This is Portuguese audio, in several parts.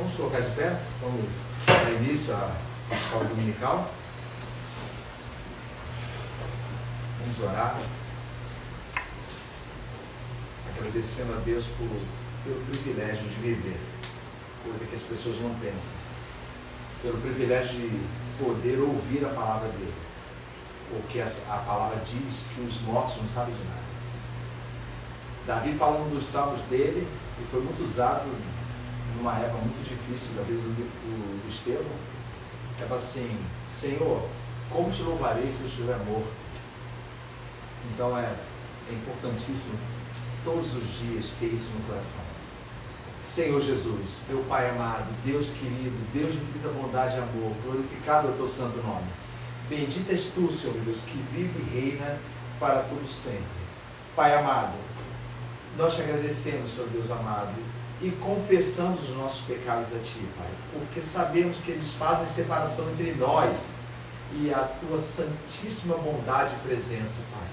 Vamos colocar de pé, vamos dar início à escola dominical. Vamos orar, agradecendo a Deus pelo privilégio de viver, coisa que as pessoas não pensam, pelo privilégio de poder ouvir a palavra dele, porque a palavra diz que os mortos não sabem de nada. Davi fala um dos salmos dele, e foi muito usado numa época muito difícil da vida do Estevão, que era assim: Senhor, como te louvarei se eu estiver morto? Então é importantíssimo todos os dias ter isso no coração. Senhor Jesus, meu Pai amado, Deus querido, Deus de infinita bondade e amor, glorificado é o teu santo nome. Bendito és tu, Senhor Deus, que vive e reina para todo sempre. Pai amado, nós te agradecemos, Senhor Deus amado, e confessamos os nossos pecados a Ti, Pai, porque sabemos que eles fazem separação entre nós e a Tua santíssima bondade e presença, Pai.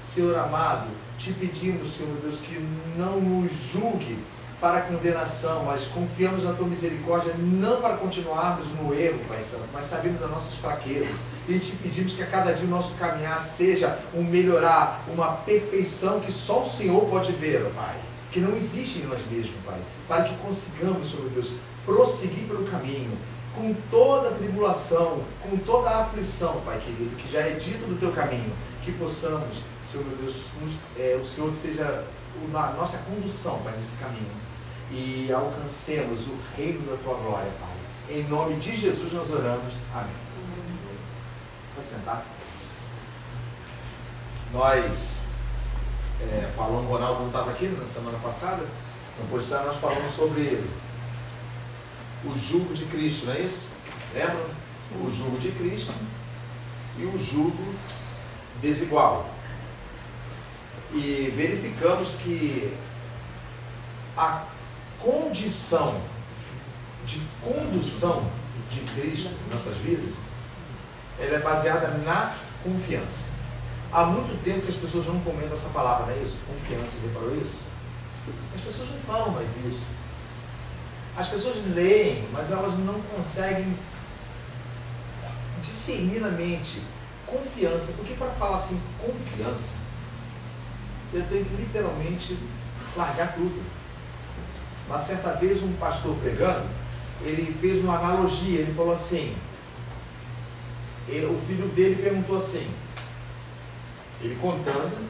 Senhor amado, te pedimos, Senhor Deus, que não nos julgue para a condenação, mas confiamos na Tua misericórdia, não para continuarmos no erro, Pai Santo, mas sabemos das nossas fraquezas, e te pedimos que a cada dia o nosso caminhar seja um melhorar, uma perfeição que só o Senhor pode ver, Pai, que não existe em nós mesmos, Pai, para que consigamos, Senhor Deus, prosseguir pelo caminho, com toda a tribulação, com toda a aflição, Pai querido, que já é dito do Teu caminho, que possamos, Senhor meu Deus, o Senhor seja a nossa condução, Pai, nesse caminho, e alcancemos o reino da Tua glória, Pai. Em nome de Jesus nós oramos. Amém. Pode sentar. Nós falamos, o Ronaldo não estava aqui na semana passada, não pôde estar, nós falamos sobre o jugo de Cristo, não é isso? Lembra? O jugo de Cristo e o jugo desigual. E verificamos que a condição de condução de Cristo em nossas vidas, ela é baseada na confiança. Há muito tempo que as pessoas não comentam essa palavra, não é isso? Confiança, reparou isso? As pessoas não falam mais isso. As pessoas leem, mas elas não conseguem discernir na mente confiança. Porque para falar assim, confiança, eu tenho que literalmente largar tudo. Uma certa vez um pastor pregando, ele fez uma analogia, ele falou assim, o filho dele perguntou assim, ele contando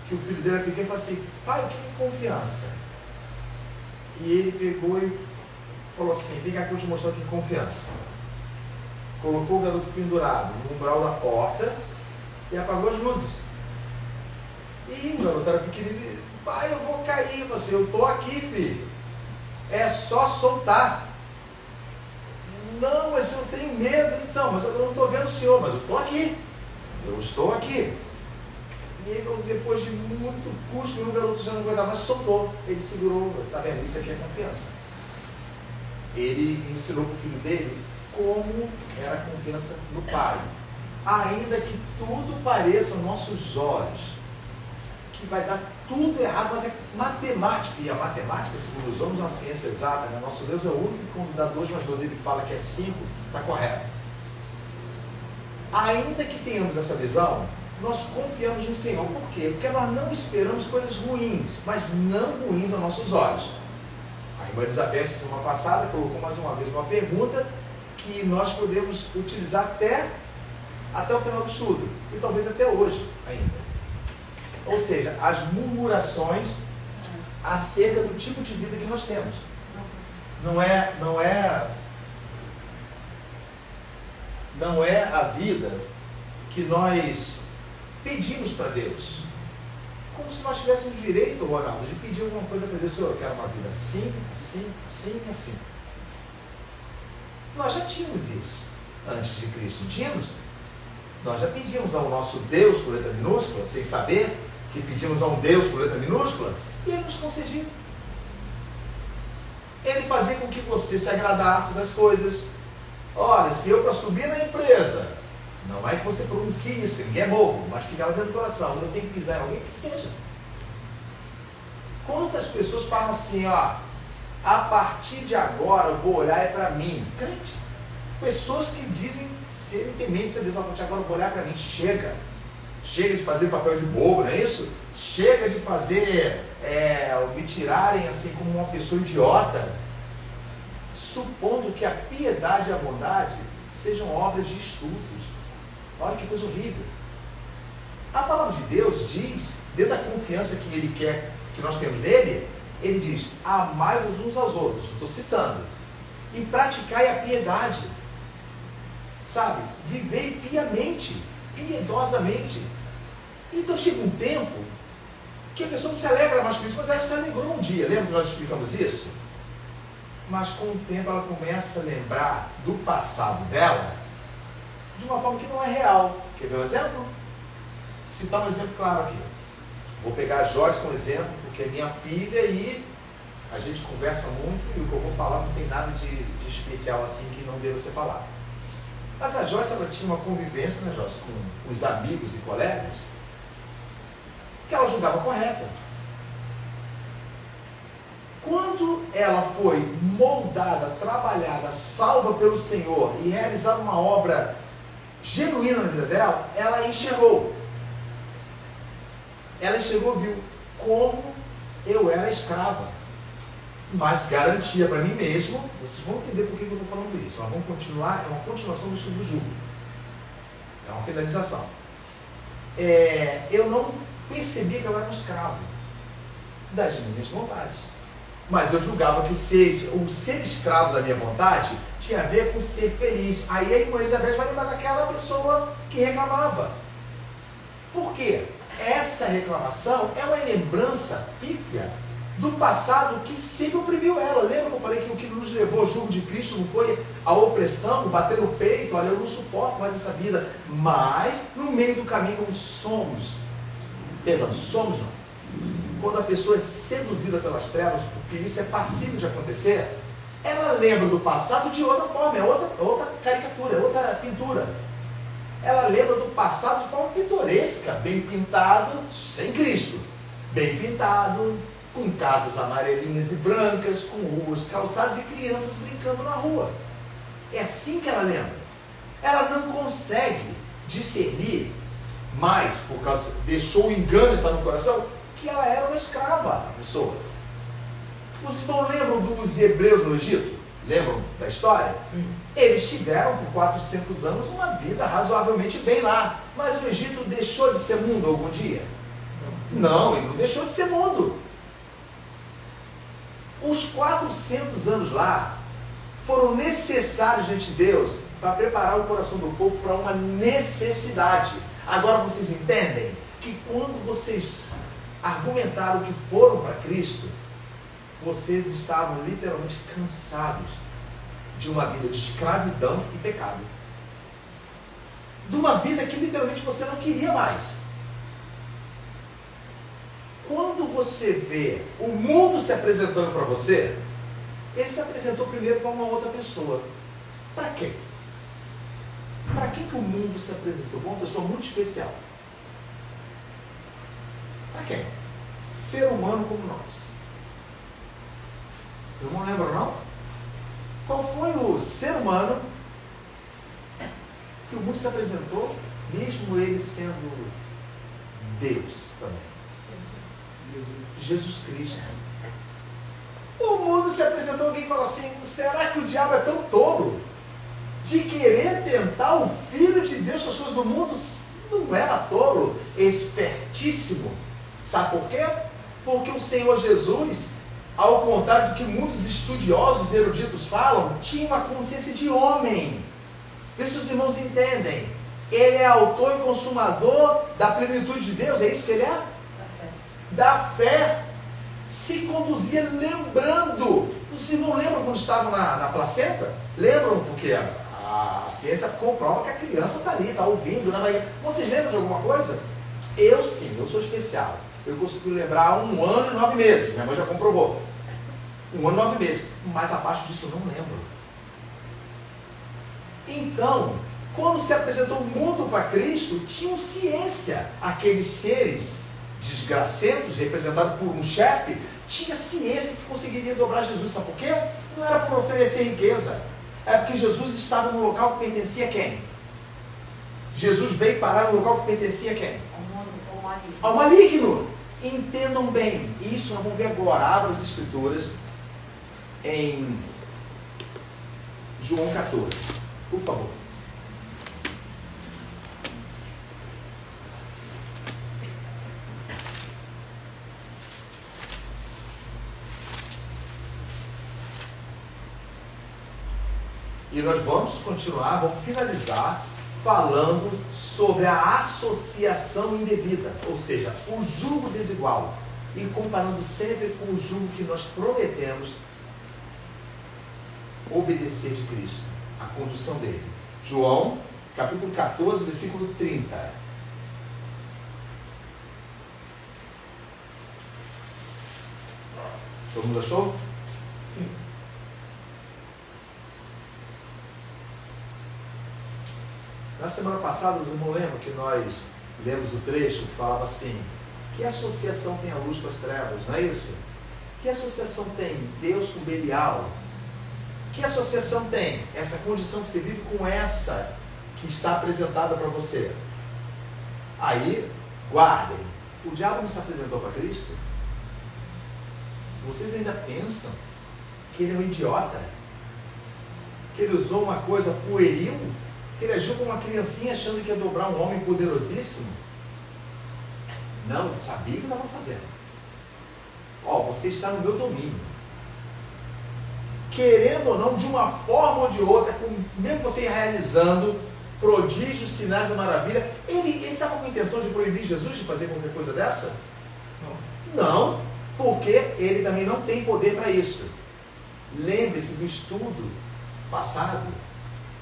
que o filho dele era pequeno, falou assim: pai, o que é confiança? E ele pegou e falou assim: vem cá que eu te mostrar o que é confiança. Colocou o garoto pendurado no umbral da porta e apagou as luzes. E o garoto era pequenininho: pai, eu vou cair. Eu falei assim: eu estou aqui, filho, é só soltar. Não, mas eu tenho medo. Então, mas eu não estou vendo o senhor, mas eu estou aqui, eu estou aqui. E aí, depois de muito custo, o garoto já não aguentava, mas soltou. Ele segurou. Está vendo? Isso aqui é confiança. Ele ensinou para o filho dele como era a confiança no pai. Ainda que tudo pareça aos nossos olhos que vai dar tudo errado, mas é matemática. E a matemática, segundo os homens, é uma ciência exata, né? Nosso Deus é o único que, quando dá 2 mais 2, ele fala que é 5, está correto. Ainda que tenhamos essa visão, nós confiamos no Senhor. Por quê? Porque nós não esperamos coisas ruins, mas não ruins aos nossos olhos. A irmã Elizabeth, semana passada, colocou mais uma vez uma pergunta que nós podemos utilizar até o final do estudo, e talvez até hoje ainda. Ou seja, as murmurações acerca do tipo de vida que nós temos. Não é a vida que nós pedimos para Deus. Como se nós tivéssemos direito, Ronaldo, de pedir alguma coisa para Deus. Senhor, eu quero uma vida assim, assim, assim, assim. Nós já tínhamos isso antes de Cristo, não tínhamos? Nós já pedimos ao nosso Deus por letra minúscula, sem saber que pedimos a um Deus por letra minúscula, e Ele nos concedia. Ele fazia com que você se agradasse das coisas. Olha, se eu para subir na empresa, não é que você pronuncie isso, ninguém é bobo, mas fica lá dentro do coração, eu tenho que pisar em alguém que seja. Quantas pessoas falam assim, ó, a partir de agora eu vou olhar para mim. Crente, pessoas que dizem serem tementes a Deus, a partir de agora eu vou olhar para mim. Chega de fazer papel de bobo, não é isso? Chega de fazer, me tirarem assim como uma pessoa idiota, supondo que a piedade e a bondade sejam obras de estudos. Olha que coisa horrível. A palavra de Deus diz, dentro da confiança que Ele quer que nós temos nele, Ele diz: amai-vos uns aos outros, estou citando, e praticai a piedade, sabe? Vivei piamente, piedosamente. Então chega um tempo que a pessoa não se alegra mais com isso, mas ela se alegrou um dia. Lembra que nós explicamos isso? Mas com o tempo ela começa a lembrar do passado dela de uma forma que não é real. Quer ver um exemplo? Citar um exemplo claro aqui. Vou pegar a Joyce como exemplo, porque é minha filha e a gente conversa muito e o que eu vou falar não tem nada de especial assim que não deva ser falado. Mas a Joyce, ela tinha uma convivência, né, Joyce, com os amigos e colegas que ela julgava correta. Quando ela foi moldada, trabalhada, salva pelo Senhor e realizar uma obra genuína na vida dela, ela enxergou. Ela enxergou, viu como eu era escrava, mas garantia para mim mesmo. Vocês vão entender por que eu estou falando isso. Nós vamos continuar, é uma continuação do estudo do jugo. É uma finalização. Eu não percebia que eu era um escravo das minhas vontades. Mas eu julgava que o ser escravo da minha vontade tinha a ver com ser feliz. Aí a irmã Isabel vai lembrar daquela pessoa que reclamava. Por quê? Essa reclamação é uma lembrança pífia do passado que sempre oprimiu ela. Lembra que eu falei que o que nos levou ao jugo de Cristo não foi a opressão, bater no peito, olha, eu não suporto mais essa vida. Mas, no meio do caminho, como somos, quando a pessoa é seduzida pelas trevas, porque isso é passível de acontecer, ela lembra do passado de outra forma, é outra caricatura, é outra pintura. Ela lembra do passado de forma pitoresca, bem pintado, sem Cristo, bem pintado, com casas amarelinhas e brancas, com ruas calçadas e crianças brincando na rua. É assim que ela lembra. Ela não consegue discernir mais, por causa, deixou o engano entrar no coração, que ela era uma escrava, a pessoa. Os irmãos lembram dos hebreus no Egito? Lembram da história? Sim. Eles tiveram por 400 anos uma vida razoavelmente bem lá. Mas o Egito deixou de ser mundo algum dia? Não, ele não deixou de ser mundo. Os 400 anos lá foram necessários diante de Deus para preparar o coração do povo para uma necessidade. Agora vocês entendem que quando vocês argumentaram que foram para Cristo, vocês estavam literalmente cansados de uma vida de escravidão e pecado. De uma vida que literalmente você não queria mais. Quando você vê o mundo se apresentando para você, ele se apresentou primeiro para uma outra pessoa. Para quê? Para quem que o mundo se apresentou? Para uma pessoa muito especial. Para quem? Ser humano como nós. Eu não lembro, não? Qual foi o ser humano que o mundo se apresentou, mesmo ele sendo Deus também? Jesus Cristo. O mundo se apresentou, alguém fala assim: será que o diabo é tão tolo de querer tentar o Filho de Deus com as coisas do mundo? Não era tolo, espertíssimo. Sabe por quê? Porque o Senhor Jesus, ao contrário do que muitos estudiosos e eruditos falam, tinha uma consciência de homem. Vê se os irmãos entendem. Ele é autor e consumador da plenitude de Deus, é isso que ele é? Da fé. Se conduzia lembrando. Os irmãos lembram quando estavam na placenta? Lembram? Porque a ciência comprova que a criança está ali, está ouvindo. Vocês lembram de alguma coisa? Eu sim, eu sou especial. Eu consigo lembrar 1 ano e 9 meses. Minha mãe já comprovou. 1 ano e 9 meses. Mas abaixo disso eu não lembro. Então, quando se apresentou o mundo para Cristo, tinham ciência. Aqueles seres desgracentos, representados por um chefe, tinha ciência que conseguiria dobrar Jesus. Sabe por quê? Não era por oferecer riqueza. É porque Jesus estava no local que pertencia a quem? Jesus veio parar no local que pertencia a quem? Ao maligno. Entendam bem. Isso nós vamos ver agora. Abra as escrituras em João 14. Por favor. E nós vamos continuar, vamos finalizar falando sobre a associação indevida, ou seja, o jugo desigual, e comparando sempre com o jugo que nós prometemos obedecer de Cristo, a condução dele. João, capítulo 14, versículo 30. Todo mundo achou? Sim. Na semana passada, os irmãos lembram que nós lemos o trecho que falava assim: que associação tem a luz com as trevas, não é isso? Que associação tem Deus com Belial? Que associação tem essa condição que você vive com essa que está apresentada para você? Aí, guardem, o diabo não se apresentou para Cristo? Vocês ainda pensam que ele é um idiota? Que ele usou uma coisa pueril? Que ele agiu como uma criancinha achando que ia dobrar um homem poderosíssimo? Não, ele sabia o que estava fazendo. Você está no meu domínio. Querendo ou não, de uma forma ou de outra, mesmo você realizando prodígios, sinais da maravilha, ele estava com a intenção de proibir Jesus de fazer qualquer coisa dessa? Não, porque ele também não tem poder para isso. Lembre-se do estudo passado,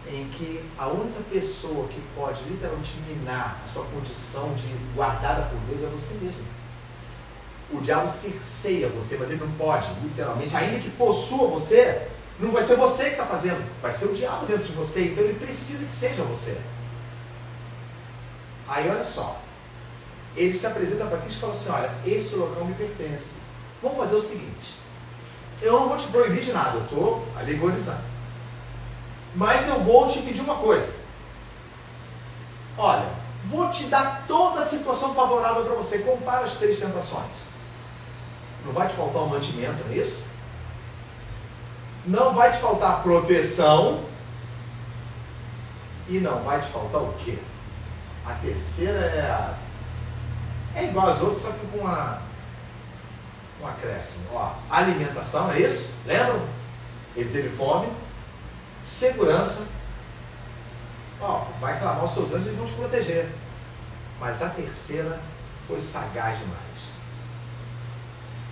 em que a única pessoa que pode literalmente minar a sua condição de guardada por Deus é você mesmo. O diabo cerceia você, mas ele não pode, literalmente, ainda que possua você, não vai ser você que está fazendo, vai ser o diabo dentro de você, então ele precisa que seja você. Aí olha só, ele se apresenta para Cristo e fala assim: olha, esse local me pertence, vamos fazer o seguinte, eu não vou te proibir de nada, eu estou alegorizando, mas eu vou te pedir uma coisa. Olha, vou te dar toda a situação favorável para você. Compara as 3 tentações. Não vai te faltar um mantimento, não é isso? Não vai te faltar proteção. E não vai te faltar o quê? A terceira é igual às outras, só que com um acréscimo. Alimentação, não é isso? Lembram? Ele teve fome. Segurança. Vai clamar os seus anjos, eles vão te proteger. Mas a terceira foi sagaz demais.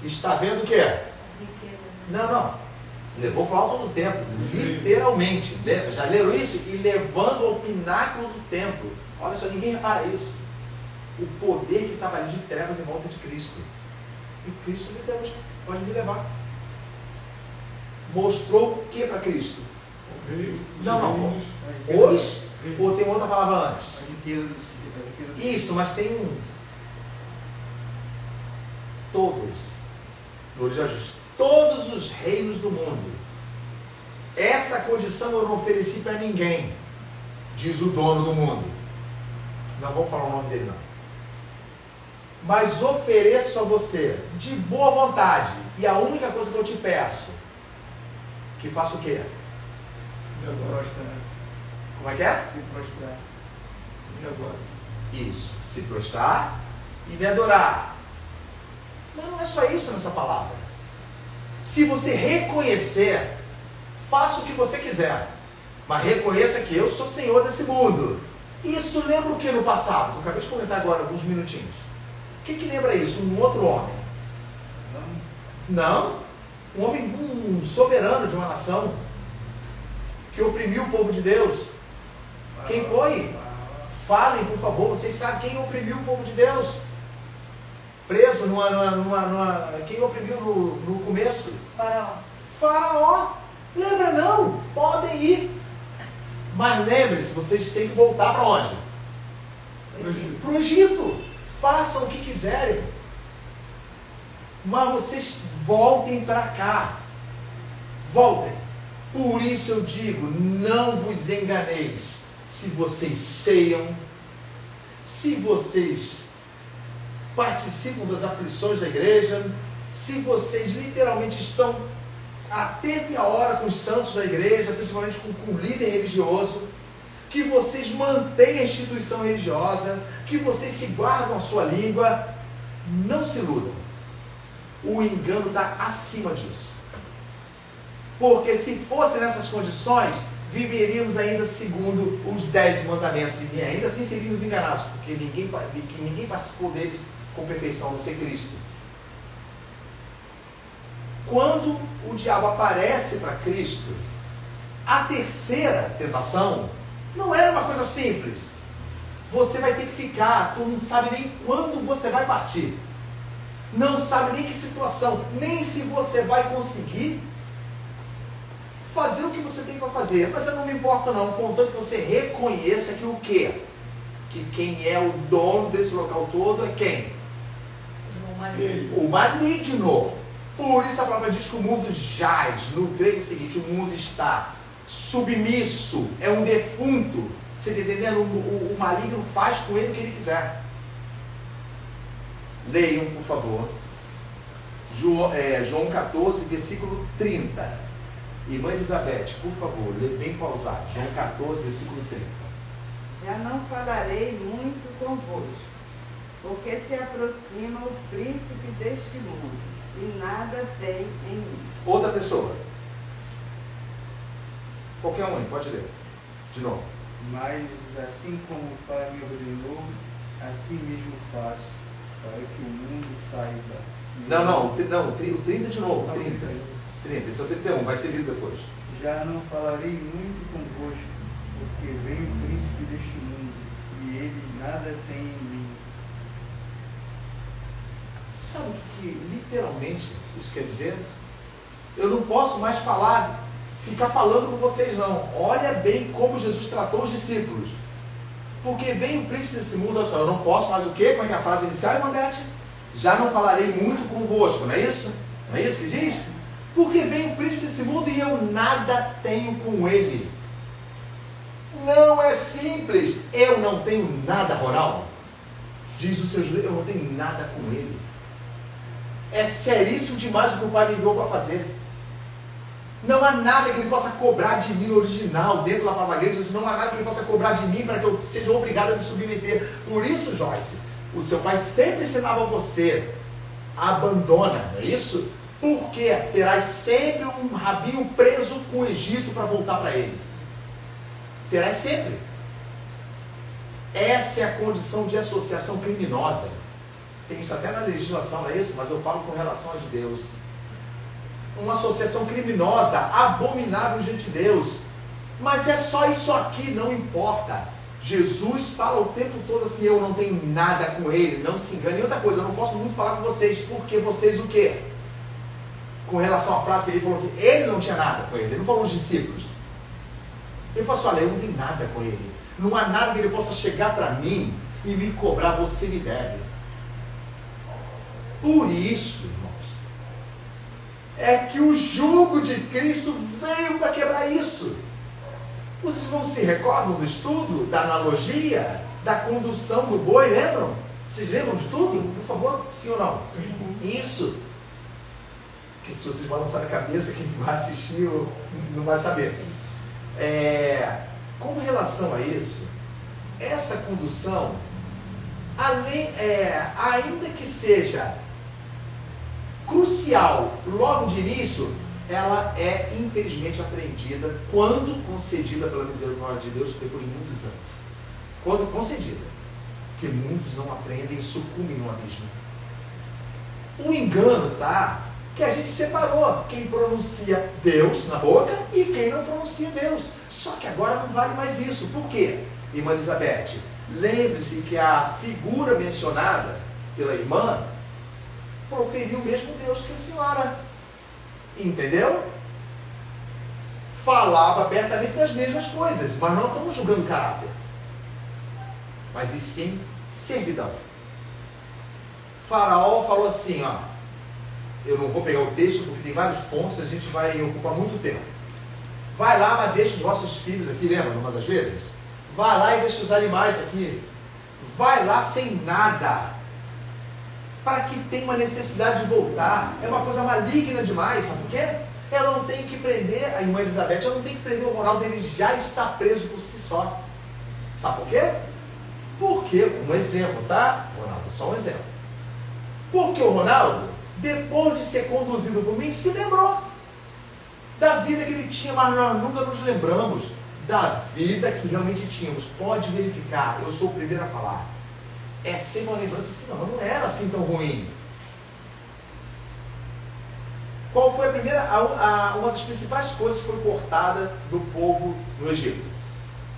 Está vendo o quê? Não. Levou para o alto do templo, literalmente. Já leram isso? E levando ao pináculo do templo. Olha só, ninguém repara isso. O poder que estava ali de trevas em volta de Cristo. E Cristo literalmente pode me levar. Mostrou o que para Cristo? Não. Os? Ou tem outra palavra antes? Isso, mas tem todos os reinos do mundo. Essa condição eu não ofereci para ninguém, diz o dono do mundo. Não vou falar o nome dele não. Mas ofereço a você de boa vontade. E a única coisa que eu te peço, que faça o quê? Como é que é? Se prostrar e me adorar. Isso, se prostrar e me adorar. Mas não é só isso nessa palavra. Se você reconhecer, faça o que você quiser, mas reconheça que eu sou Senhor desse mundo. Isso lembra o que no passado? Eu acabei de comentar agora, alguns minutinhos. O que lembra isso? Um outro homem? Não. Um homem soberano de uma nação que oprimiu o povo de Deus. Quem foi? Falem, por favor, vocês sabem quem oprimiu o povo de Deus? Preso quem oprimiu no começo? Faraó. Lembra não? Podem ir. Mas lembre-se, vocês têm que voltar para onde? Para o Egito. Façam o que quiserem. Mas vocês voltem para cá. Voltem. Por isso eu digo, não vos enganeis. Se vocês ceiam, se vocês participam das aflições da igreja, se vocês literalmente estão a tempo e a hora com os santos da igreja, principalmente com o líder religioso, que vocês mantêm a instituição religiosa, que vocês se guardam a sua língua, não se iludam. O engano está acima disso. Porque se fosse nessas condições, viveríamos ainda segundo os 10 mandamentos, e ainda assim seríamos enganados, porque ninguém participou dele com perfeição, a não ser Cristo. Quando o diabo aparece para Cristo, a terceira tentação não era uma coisa simples. Você vai ter que ficar, tu não sabe nem quando você vai partir, não sabe nem que situação, nem se você vai conseguir fazer o que você tem para fazer. Mas eu não me importo não, contanto que você reconheça que o quê? Que quem é o dono desse local todo é quem? O maligno. Por isso a palavra diz que o mundo jaz. No grego é o seguinte, o mundo está submisso, é um defunto. Você está entendendo? O maligno faz com ele o que ele quiser. Leiam, por favor. João 14, versículo 30. Irmã Elizabeth, por favor, lê bem pausado. João 14, versículo 30. Já não falarei muito convosco, porque se aproxima o príncipe deste mundo, e nada tem em mim. Outra pessoa. Qualquer um, pode ler. De novo. Mas assim como o Pai me ordenou, assim mesmo faço, para que o mundo saiba. Não, o 30 de novo, 30. 30, esse é o 31, vai ser lido depois. Já não falarei muito convosco, porque vem o príncipe deste mundo, e ele nada tem em mim. Sabe o que literalmente isso quer dizer? Eu não posso mais ficar falando com vocês não. Olha bem como Jesus tratou os discípulos. Porque vem o príncipe desse mundo, olha só, eu não posso mais o quê? Como é que é a frase inicial, irmã Beth? Já não falarei muito convosco, não é isso? Não é isso que diz? Porque vem o príncipe desse mundo e eu nada tenho com ele. Não é simples. Eu não tenho nada, Ronaldo. Diz o seu judeu, eu não tenho nada com ele. É seríssimo demais o que o Pai me enviou para fazer. Não há nada que ele possa cobrar de mim no original, dentro da palavra grega, não há nada que ele possa cobrar de mim para que eu seja obrigado a me submeter. Por isso, Joyce, o seu pai sempre ensinava você, abandona, não é isso? Porque terás sempre um rabinho preso com o Egito para voltar para ele. Terás sempre. Essa é a condição de associação criminosa. Tem isso até na legislação, não é isso? Mas eu falo com relação a de Deus. Uma associação criminosa, abominável diante de Deus. Mas é só isso aqui, não importa. Jesus fala o tempo todo assim, eu não tenho nada com ele, não se engane. E outra coisa, eu não posso muito falar com vocês, porque vocês o quê? Com relação à frase que ele falou que ele não tinha nada com ele, ele não falou os discípulos. Ele falou assim, olha, eu não tenho nada com ele. Não há nada que ele possa chegar para mim e me cobrar, você me deve. Por isso, irmãos, é que o jugo de Cristo veio para quebrar isso. Vocês não se recordam do estudo, da analogia, da condução do boi, lembram? Vocês lembram de tudo? Por favor, sim ou não? Sim. Isso. Que se vocês balançarem a cabeça, quem vai assistir não vai saber. Com relação a isso, essa condução, ainda que seja crucial logo de início, ela é infelizmente aprendida quando concedida pela misericórdia de Deus depois de muitos anos. Quando concedida, que muitos não aprendem e sucumbem no abismo. O engano, tá? Que a gente separou quem pronuncia Deus na boca e quem não pronuncia Deus. Só que agora não vale mais isso. Por quê? Irmã Elizabeth, lembre-se que a figura mencionada pela irmã proferiu o mesmo Deus que a senhora. Entendeu? Falava abertamente das mesmas coisas, mas não estamos julgando caráter. Mas e sim servidão. Faraó falou assim, ó. Eu não vou pegar o texto porque tem vários pontos, a gente vai ocupar muito tempo. Vai lá, mas deixa os vossos filhos aqui, lembra uma das vezes? Vai lá e deixa os animais aqui. Vai lá sem nada. Para que tenha uma necessidade de voltar. É uma coisa maligna demais, sabe por quê? Eu não tenho que prender a irmã Elizabeth, eu não tenho que prender o Ronaldo, ele já está preso por si só. Sabe por quê? Porque, um exemplo, tá? Ronaldo, só um exemplo. Porque o Ronaldo, depois de ser conduzido por mim, se lembrou da vida que ele tinha, mas nós nunca nos lembramos da vida que realmente tínhamos. Pode verificar, eu sou o primeiro a falar. É sempre uma lembrança assim, não era assim tão ruim. Qual foi a primeira, uma das principais coisas que foi cortada do povo no Egito?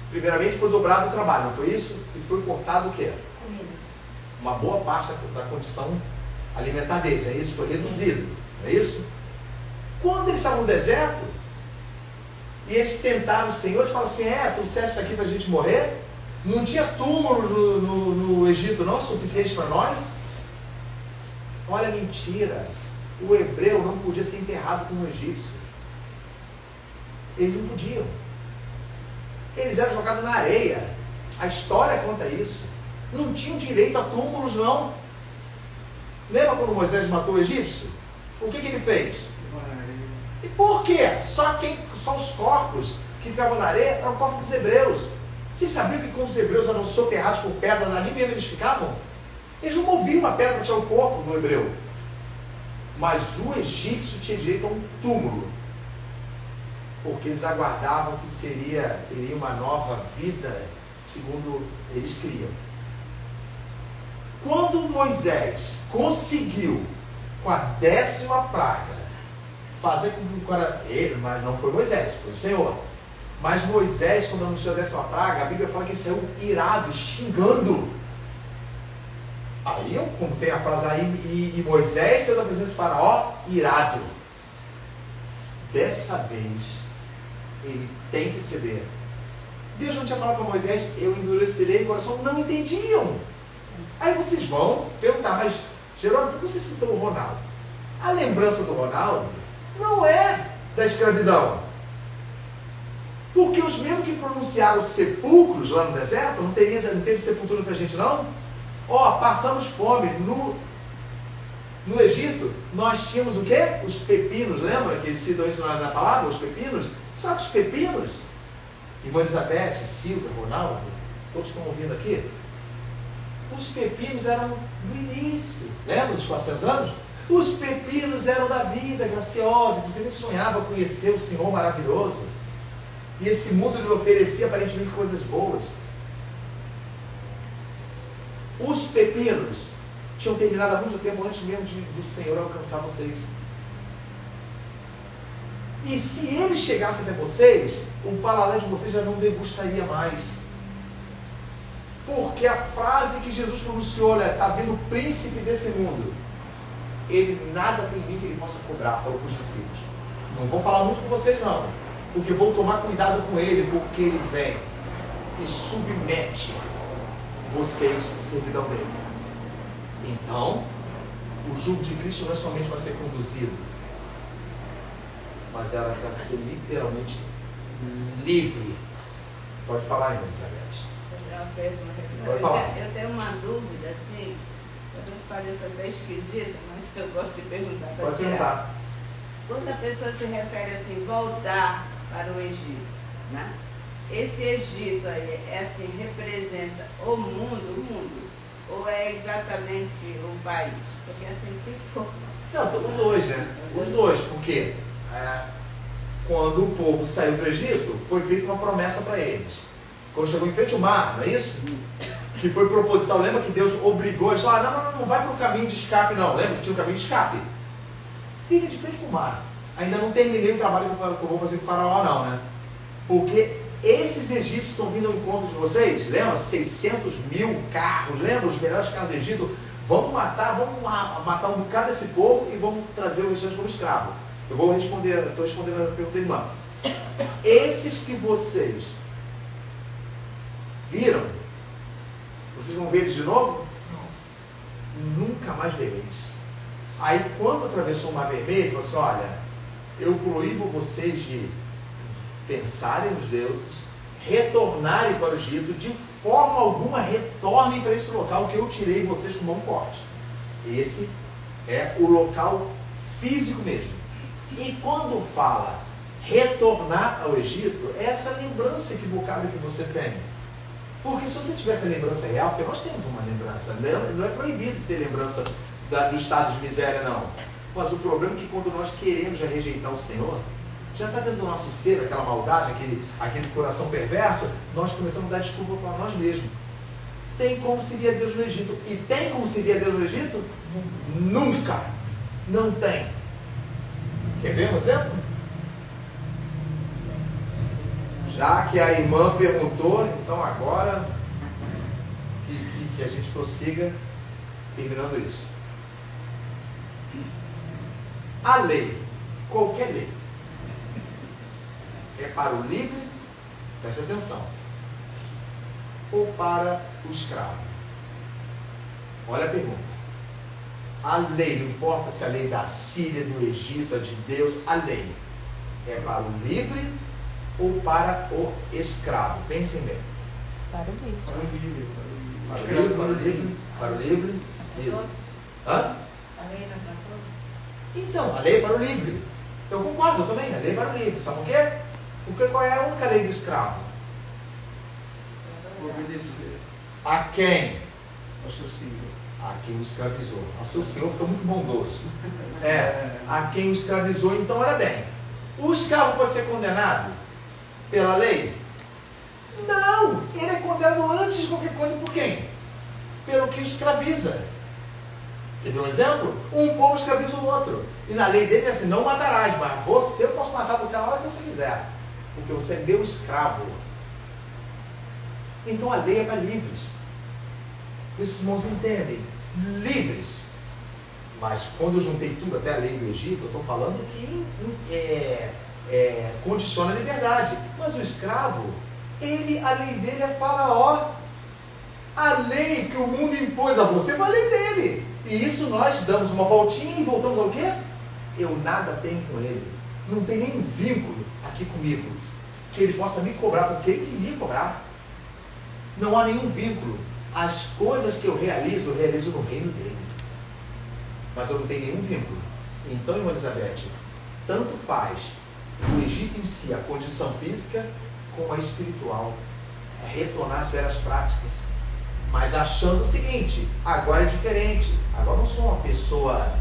Primeiramente foi dobrado o trabalho, não foi isso? E foi cortado o quê? Uma boa parte da condição alimentar deles, é isso? Foi reduzido, não é isso? Quando eles estavam no deserto, e eles tentaram o Senhor, eles falaram assim, trouxeste isso aqui para a gente morrer? Não tinha túmulos no Egito não, suficiente para nós? Olha a mentira. O hebreu não podia ser enterrado como um egípcio. Eles não podiam. Eles eram jogados na areia. A história conta isso. Não tinham direito a túmulos, não. Lembra quando Moisés matou o egípcio? O que ele fez? E por quê? Só os corpos que ficavam na areia eram corpos dos hebreus. Vocês sabiam que quando os hebreus eram soterrados por pedras, ali mesmo eles ficavam? Eles não moviam uma pedra para tirar o corpo do hebreu. Mas o egípcio tinha direito a um túmulo. Porque eles aguardavam que teria uma nova vida, segundo eles criam. Quando Moisés conseguiu, com a 10ª praga, fazer com que o cara... Ele, mas não foi Moisés, foi o Senhor. Mas Moisés, quando anunciou a 10ª praga, a Bíblia fala que ele saiu irado, xingando. Aí, como tem a frase aí, e Moisés saiu da presença de Faraó, irado. Dessa vez, ele tem que receber. Deus não tinha falado para Moisés, eu endurecerei o coração. Não entendiam. Aí vocês vão perguntar, mas Jerônimo, por que você citou o Ronaldo? A lembrança do Ronaldo não é da escravidão. Porque os mesmos que pronunciaram sepulcros lá no deserto, não teve sepultura para a gente não? Passamos fome. No Egito, nós tínhamos o quê? Os pepinos, lembra que eles citam isso na palavra? Os pepinos? Sabe os pepinos? Irmã Elizabeth, Silvia, Ronaldo, todos estão ouvindo aqui? Os pepinos eram do início. Lembra dos 400 anos? Os pepinos eram da vida graciosa, que você nem sonhava conhecer o Senhor maravilhoso. E esse mundo lhe oferecia aparentemente coisas boas. Os pepinos tinham terminado há muito tempo antes mesmo do Senhor alcançar vocês. E se ele chegasse até vocês, o paladar de vocês já não degustaria mais. Porque a frase que Jesus pronunciou, olha, está vindo o príncipe desse mundo. Ele nada tem em mim que ele possa cobrar, falou para os discípulos. Não vou falar muito com vocês não, porque vou tomar cuidado com ele, porque ele vem e submete vocês à servidão dele. Então, o jugo de Cristo não é somente para ser conduzido, mas era para ser literalmente livre. Pode falar, irmã Elizabeth. Pode falar. Eu tenho uma dúvida, assim, talvez pareça até esquisita, mas eu gosto de perguntar para Pode perguntar. Quando a pessoa se refere assim, voltar para o Egito, né? Esse Egito aí, assim, representa o mundo, ou é exatamente o país? Porque assim, se for... Não, os dois, né? Os dois, porque quando o povo saiu do Egito, foi feita uma promessa para eles. Quando chegou em frente ao mar, não é isso? Que foi proposital. Lembra que Deus obrigou eles a falar, não vai para o caminho de escape não. Lembra que tinha um caminho de escape? Fica de frente para o mar. Ainda não terminei o trabalho que eu vou fazer com o Faraó não, né? Porque esses egípcios estão vindo ao encontro de vocês. Lembra? 600 mil carros. Lembra? Os melhores carros do Egito. Vamos matar um bocado desse povo e vamos trazer o restante como escravo. Eu vou responder, estou respondendo a pergunta da irmã. Esses que vocês viram, vocês vão ver eles de novo? Não. Nunca mais vereis. Aí quando atravessou o Mar Vermelho, ele falou assim, olha, eu proíbo vocês de pensarem nos deuses, retornarem para o Egito, de forma alguma retornem para esse local que eu tirei vocês com mão forte. Esse é o local físico mesmo. E quando fala retornar ao Egito, é essa lembrança equivocada que você tem. Porque se você tivesse a lembrança real, porque nós temos uma lembrança, não é proibido ter lembrança do estado de miséria, não. Mas o problema é que quando nós queremos já rejeitar o Senhor, já está dentro do nosso ser aquela maldade, aquele coração perverso, nós começamos a dar desculpa para nós mesmos. Tem como se via Deus no Egito. E tem como se via Deus no Egito? Nunca. Não tem. Quer ver um exemplo? Já que a irmã perguntou, então agora que a gente prossiga terminando isso. A lei, qualquer lei, é para o livre, preste atenção, ou para o escravo? Olha a pergunta. A lei, não importa se a lei da Síria, do Egito, a de Deus, a lei é para o livre ou para o escravo? Pensem bem. Para o livre. Para o livre. Para o livre, para o livre, para o livre. Isso. Hã? A lei não é para todos? Então, a lei é para o livre. Eu concordo também, a lei é para o livre. Sabe por quê? Porque qual é a única lei do escravo? Obedecer A quem? ao seu Senhor. A quem o escravizou. O seu Senhor foi muito bondoso. A quem o escravizou. Então, olha bem. O escravo pode ser condenado pela lei? Não! Ele é condenado antes de qualquer coisa por quem? Pelo que o escraviza. Quer ver um exemplo? Um povo escraviza o outro. E na lei dele é assim, não matarás, mas eu posso matar você a hora que você quiser. Porque você é meu escravo. Então a lei é para livres. Esses irmãos entendem. Livres. Mas quando eu juntei tudo, até a lei do Egito, eu estou falando que condiciona a liberdade. Mas o escravo, a lei dele é Faraó. A lei que o mundo impôs a você foi a lei dele. E isso nós damos uma voltinha e voltamos ao quê? Eu nada tenho com ele. Não tem nenhum vínculo aqui comigo que ele possa me cobrar, porque ele queria cobrar. Não há nenhum vínculo. As coisas que eu realizo no reino dele. Mas eu não tenho nenhum vínculo. Então, irmã Elizabeth, tanto faz o Egito em si, a condição física, como a espiritual. É retornar às velhas práticas. Mas achando o seguinte, agora é diferente. Agora eu não sou uma pessoa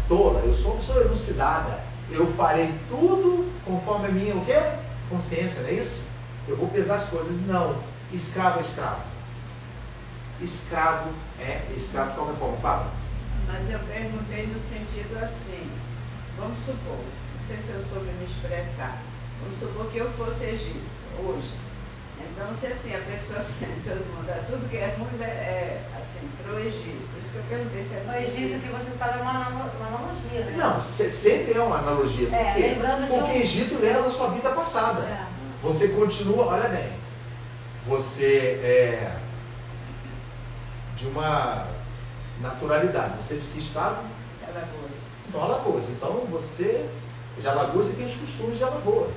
tola, eu sou uma pessoa elucidada. Eu farei tudo conforme a minha o quê? Consciência, não é isso? Eu vou pesar as coisas. Não. Escravo é escravo. Escravo é escravo de qualquer forma. Fala. Mas eu perguntei no sentido assim, vamos supor, não sei se eu soube me expressar, vamos supor que eu fosse egípcio hoje. Então, se assim, a pessoa senta, todo mundo, tudo que é ruim é assim, para o Egito. Por isso que eu perguntei se é O Egito que você fala é uma analogia, né? Não, sempre é uma analogia. Por quê? Porque Egito lembra da sua vida passada. Você continua, olha bem, você é de uma naturalidade. Você é de que estado? Alagoas. Então, Alagoas. Então, você de Alagoas e tem os costumes de Alagoas.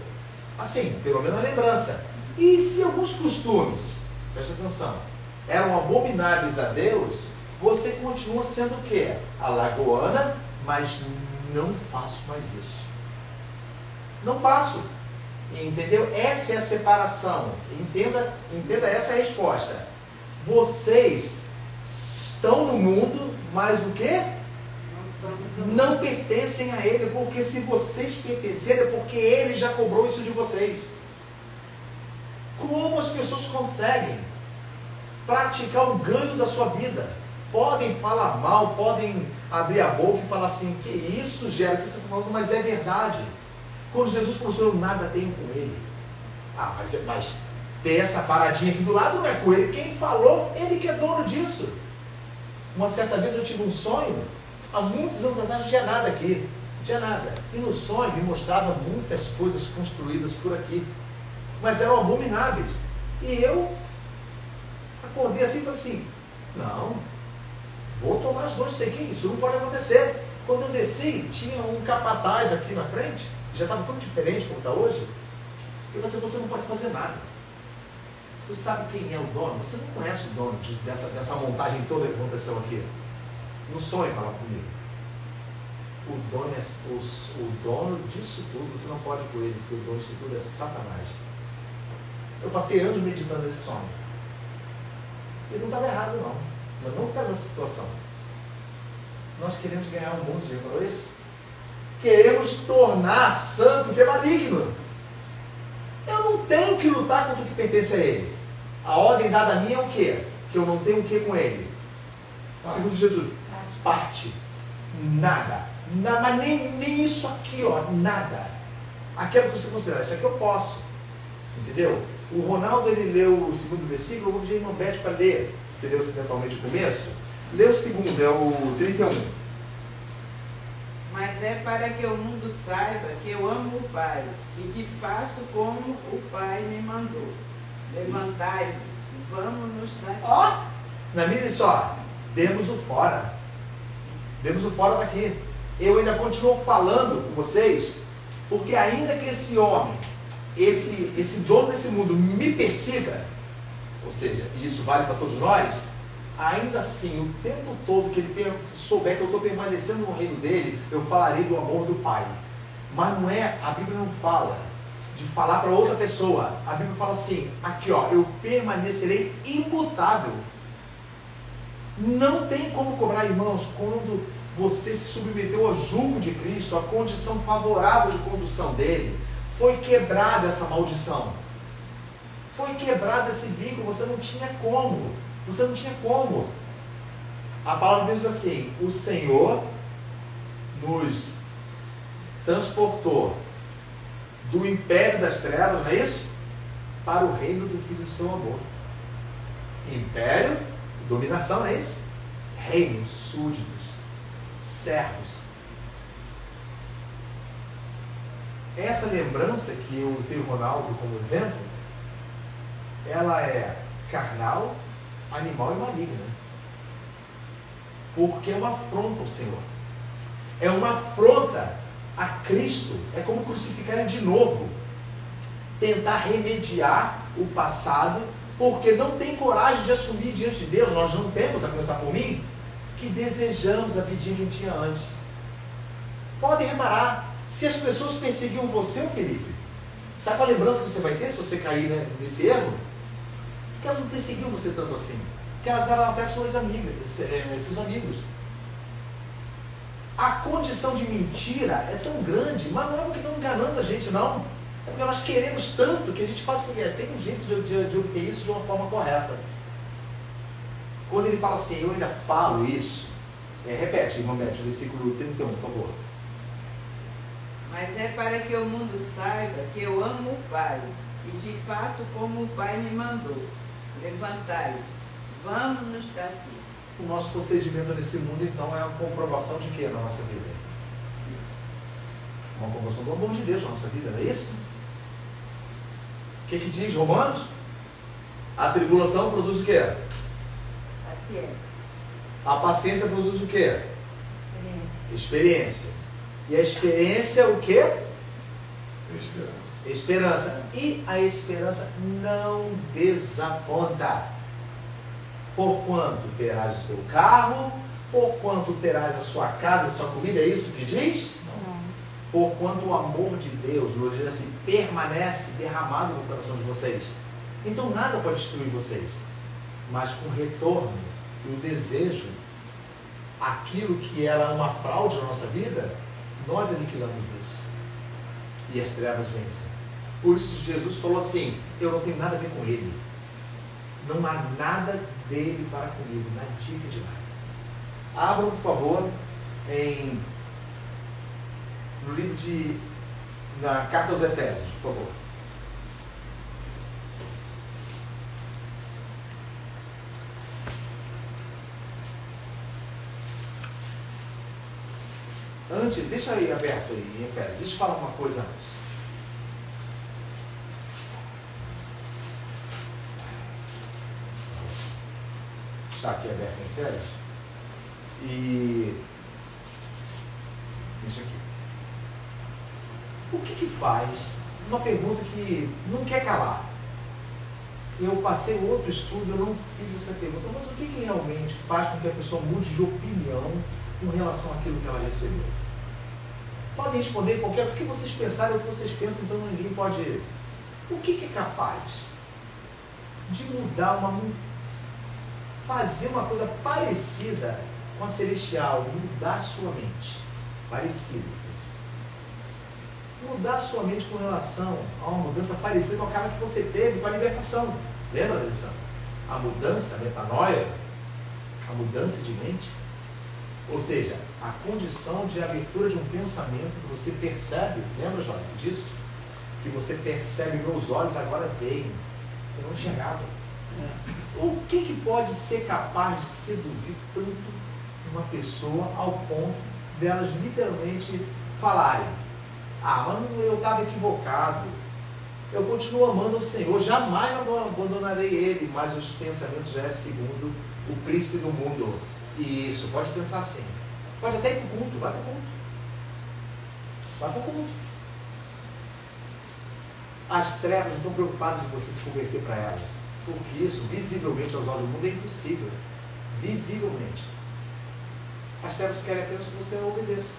Assim, pelo menos a lembrança. E se alguns costumes, presta atenção, eram abomináveis a Deus, você continua sendo o quê? Alagoana, mas não faço mais isso. Não faço. Entendeu? Essa é a separação. Entenda essa é a resposta. Vocês estão no mundo, mas o quê? Não pertencem a Ele, porque se vocês pertencerem é porque Ele já cobrou isso de vocês. Como as pessoas conseguem praticar o ganho da sua vida? Podem falar mal, podem abrir a boca e falar assim, que isso, Gera, o que você está falando? Mas é verdade. Quando Jesus falou, eu nada tenho com Ele. Mas ter essa paradinha aqui do lado não é com Ele. Quem falou, Ele que é dono disso. Uma certa vez eu tive um sonho, há muitos anos atrás não tinha nada aqui. Não tinha nada. E no sonho me mostrava muitas coisas construídas por aqui. Mas eram abomináveis. E eu acordei assim e falei assim, não, Vou tomar as dores, sei que isso não pode acontecer. Quando eu desci, tinha um capataz aqui na frente, já estava tudo diferente como está hoje. E você não pode fazer nada. Tu sabe quem é o dono? Você não conhece o dono dessa montagem toda que aconteceu aqui. No sonho fala comigo. O dono disso tudo, você não pode ir com ele, porque o dono disso tudo é Satanás. Eu passei anos meditando nesse sonho. Ele não estava errado não, mas não por causa dessa situação. Nós queremos ganhar o mundo, já falou isso? Queremos tornar santo o que é maligno. Eu não tenho que lutar contra o que pertence a ele. A ordem dada a mim é o quê? Que eu não tenho o que com ele? Segundo Jesus, parte. Nada. Mas nem isso aqui, ó, nada. Aquilo que você considera, isso aqui eu posso. Entendeu? O Ronaldo, ele leu o segundo versículo, eu vou pedir a irmã Beth para ler. Você leu acidentalmente o começo? Lê o segundo, é o 31. Mas é para que o mundo saiba que eu amo o Pai e que faço como o Pai me mandou. Levantai-vos, vamos-nos daqui. Ó, na minha diz ó, demos o fora. Demos o fora daqui. Eu ainda continuo falando com vocês, porque ainda que esse homem, esse dono desse mundo me persiga, ou seja, e isso vale para todos nós, ainda assim, o tempo todo que ele souber que eu estou permanecendo no reino dele, eu falarei do amor do Pai. Mas não é, a Bíblia não fala de falar para outra pessoa. A Bíblia fala assim, aqui ó, eu permanecerei imutável. Não tem como cobrar, irmãos, quando você se submeteu ao jugo de Cristo, a condição favorável de condução dele, foi quebrada essa maldição. Foi quebrado esse vínculo, você não tinha como. Você não tinha como. A palavra de Deus diz assim, o Senhor nos transportou do império das trevas, não é isso? Para o reino do Filho do seu amor. Império, dominação, não é isso? Reino, súditos, servos. Essa lembrança que eu usei o Ronaldo como exemplo, ela é carnal, animal e maligna. Porque é uma afronta ao Senhor. É uma afronta a Cristo. É como crucificar ele de novo. Tentar remediar o passado, porque não tem coragem de assumir diante de Deus. Nós não temos, a começar por mim, que desejamos a vidinha que a gente tinha antes. Pode reparar, se as pessoas perseguiam você, Felipe, sabe a lembrança que você vai ter se você cair, né, nesse erro? De que elas não perseguiam você tanto assim. Que elas eram até suas amigas, seus amigos. A condição de mentira é tão grande, mas não é porque estão enganando a gente, não. É porque nós queremos tanto que a gente fala assim, tem um jeito de obter isso de uma forma correta. Quando ele fala assim, eu ainda falo isso, repete, irmão Beth, o versículo 31, por favor. Mas é para que o mundo saiba que eu amo o Pai e que faço como o Pai me mandou. Levantai-vos, vamos-nos daqui. O nosso procedimento nesse mundo, então, é a comprovação de quê na nossa vida? Uma comprovação do amor de Deus na nossa vida, não é isso? O que diz Romanos? A tribulação produz o quê? Paciência. A paciência produz o quê? Experiência. Experiência. E a experiência o quê? Esperança. Esperança. E a esperança não desaponta. Porquanto terás o teu carro, porquanto terás a sua casa, a sua comida, é isso que diz? Não. Porquanto o amor de Deus, glória assim, permanece derramado no coração de vocês. Então nada pode destruir vocês. Mas com o retorno e o desejo, aquilo que era uma fraude na nossa vida, nós aniquilamos isso. E as trevas vencem. Por isso Jesus falou assim, eu não tenho nada a ver com ele. Não há nada dele para comigo, na dica de nada. Abram, por favor, no livro na Carta aos Efésios, por favor. Antes, deixa aí aberto aí em Efésios, deixa eu falar uma coisa antes. Está aqui aberto em Efésios. E isso aqui. O que faz? Uma pergunta que não quer calar. Eu passei outro estudo, eu não fiz essa pergunta, mas o que realmente faz com que a pessoa mude de opinião com relação àquilo que ela recebeu? Podem responder qualquer, o que vocês pensaram, o que vocês pensam, então ninguém pode. O que é capaz de mudar fazer uma coisa parecida com a celestial, mudar a sua mente? Parecida. Mudar a sua mente com relação a uma mudança parecida com aquela que você teve com a libertação. Lembra, lição? A mudança, a metanoia, a mudança de mente. Ou seja, a condição de abertura de um pensamento que você percebe, lembra, Joyce, disso? Que você percebe, meus olhos agora veem. Eu não enxergava. O que pode ser capaz de seduzir tanto uma pessoa ao ponto delas literalmente falarem: ah, mas eu estava equivocado, eu continuo amando o Senhor, jamais abandonarei Ele, mas os pensamentos já é segundo o príncipe do mundo. E isso, pode pensar assim. Pode até ir para o culto, vai para o culto. Vai para o culto. As trevas não estão preocupadas de você se converter para elas. Porque isso, visivelmente aos olhos do mundo, é impossível. Visivelmente. As trevas querem apenas que você obedeça.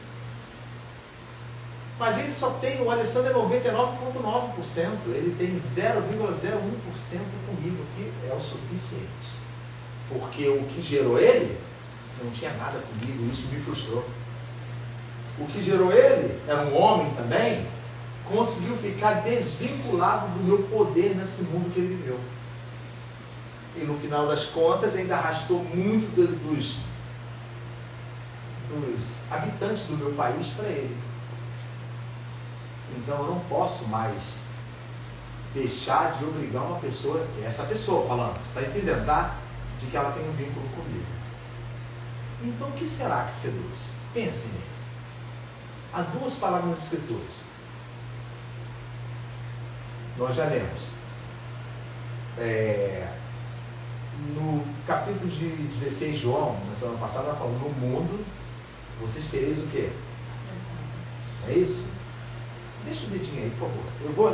Mas ele só tem, o Alessandro é 99,9%. Ele tem 0,01% comigo, que é o suficiente. Porque o que gerou ele não tinha nada comigo, isso me frustrou. O que gerou ele, era um homem também, conseguiu ficar desvinculado do meu poder nesse mundo que ele viveu. E no final das contas ainda arrastou muito dos habitantes do meu país para ele. Então eu não posso mais deixar de obrigar uma pessoa, essa pessoa falando, você está entendendo, tá? De que ela tem um vínculo comigo. Então o que será que seduz? Pensem nele. Há duas palavras nas Escrituras. Nós já lemos. No capítulo de 16 de João, na semana passada, ela falou: no mundo vocês tereis o quê? É isso? Deixa o dedinho aí, por favor. Eu vou.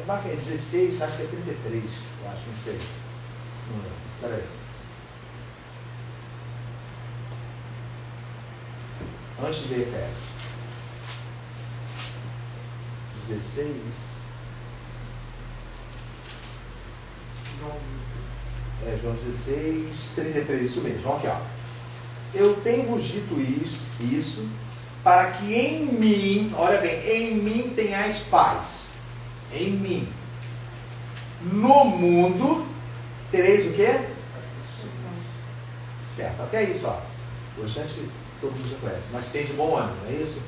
Marca 16, acho que é 33, eu acho, não sei. Não lembro. Peraí. Antes de Efésios 16. João 16, 33, isso mesmo. Vamos aqui, ó. Eu tenho-vos dito isso, para que em mim, olha bem, em mim tenhais paz. Em mim. No mundo tereis o quê? Certo, até isso, ó. O restante todo mundo já conhece, mas tem de bom ânimo, não é isso?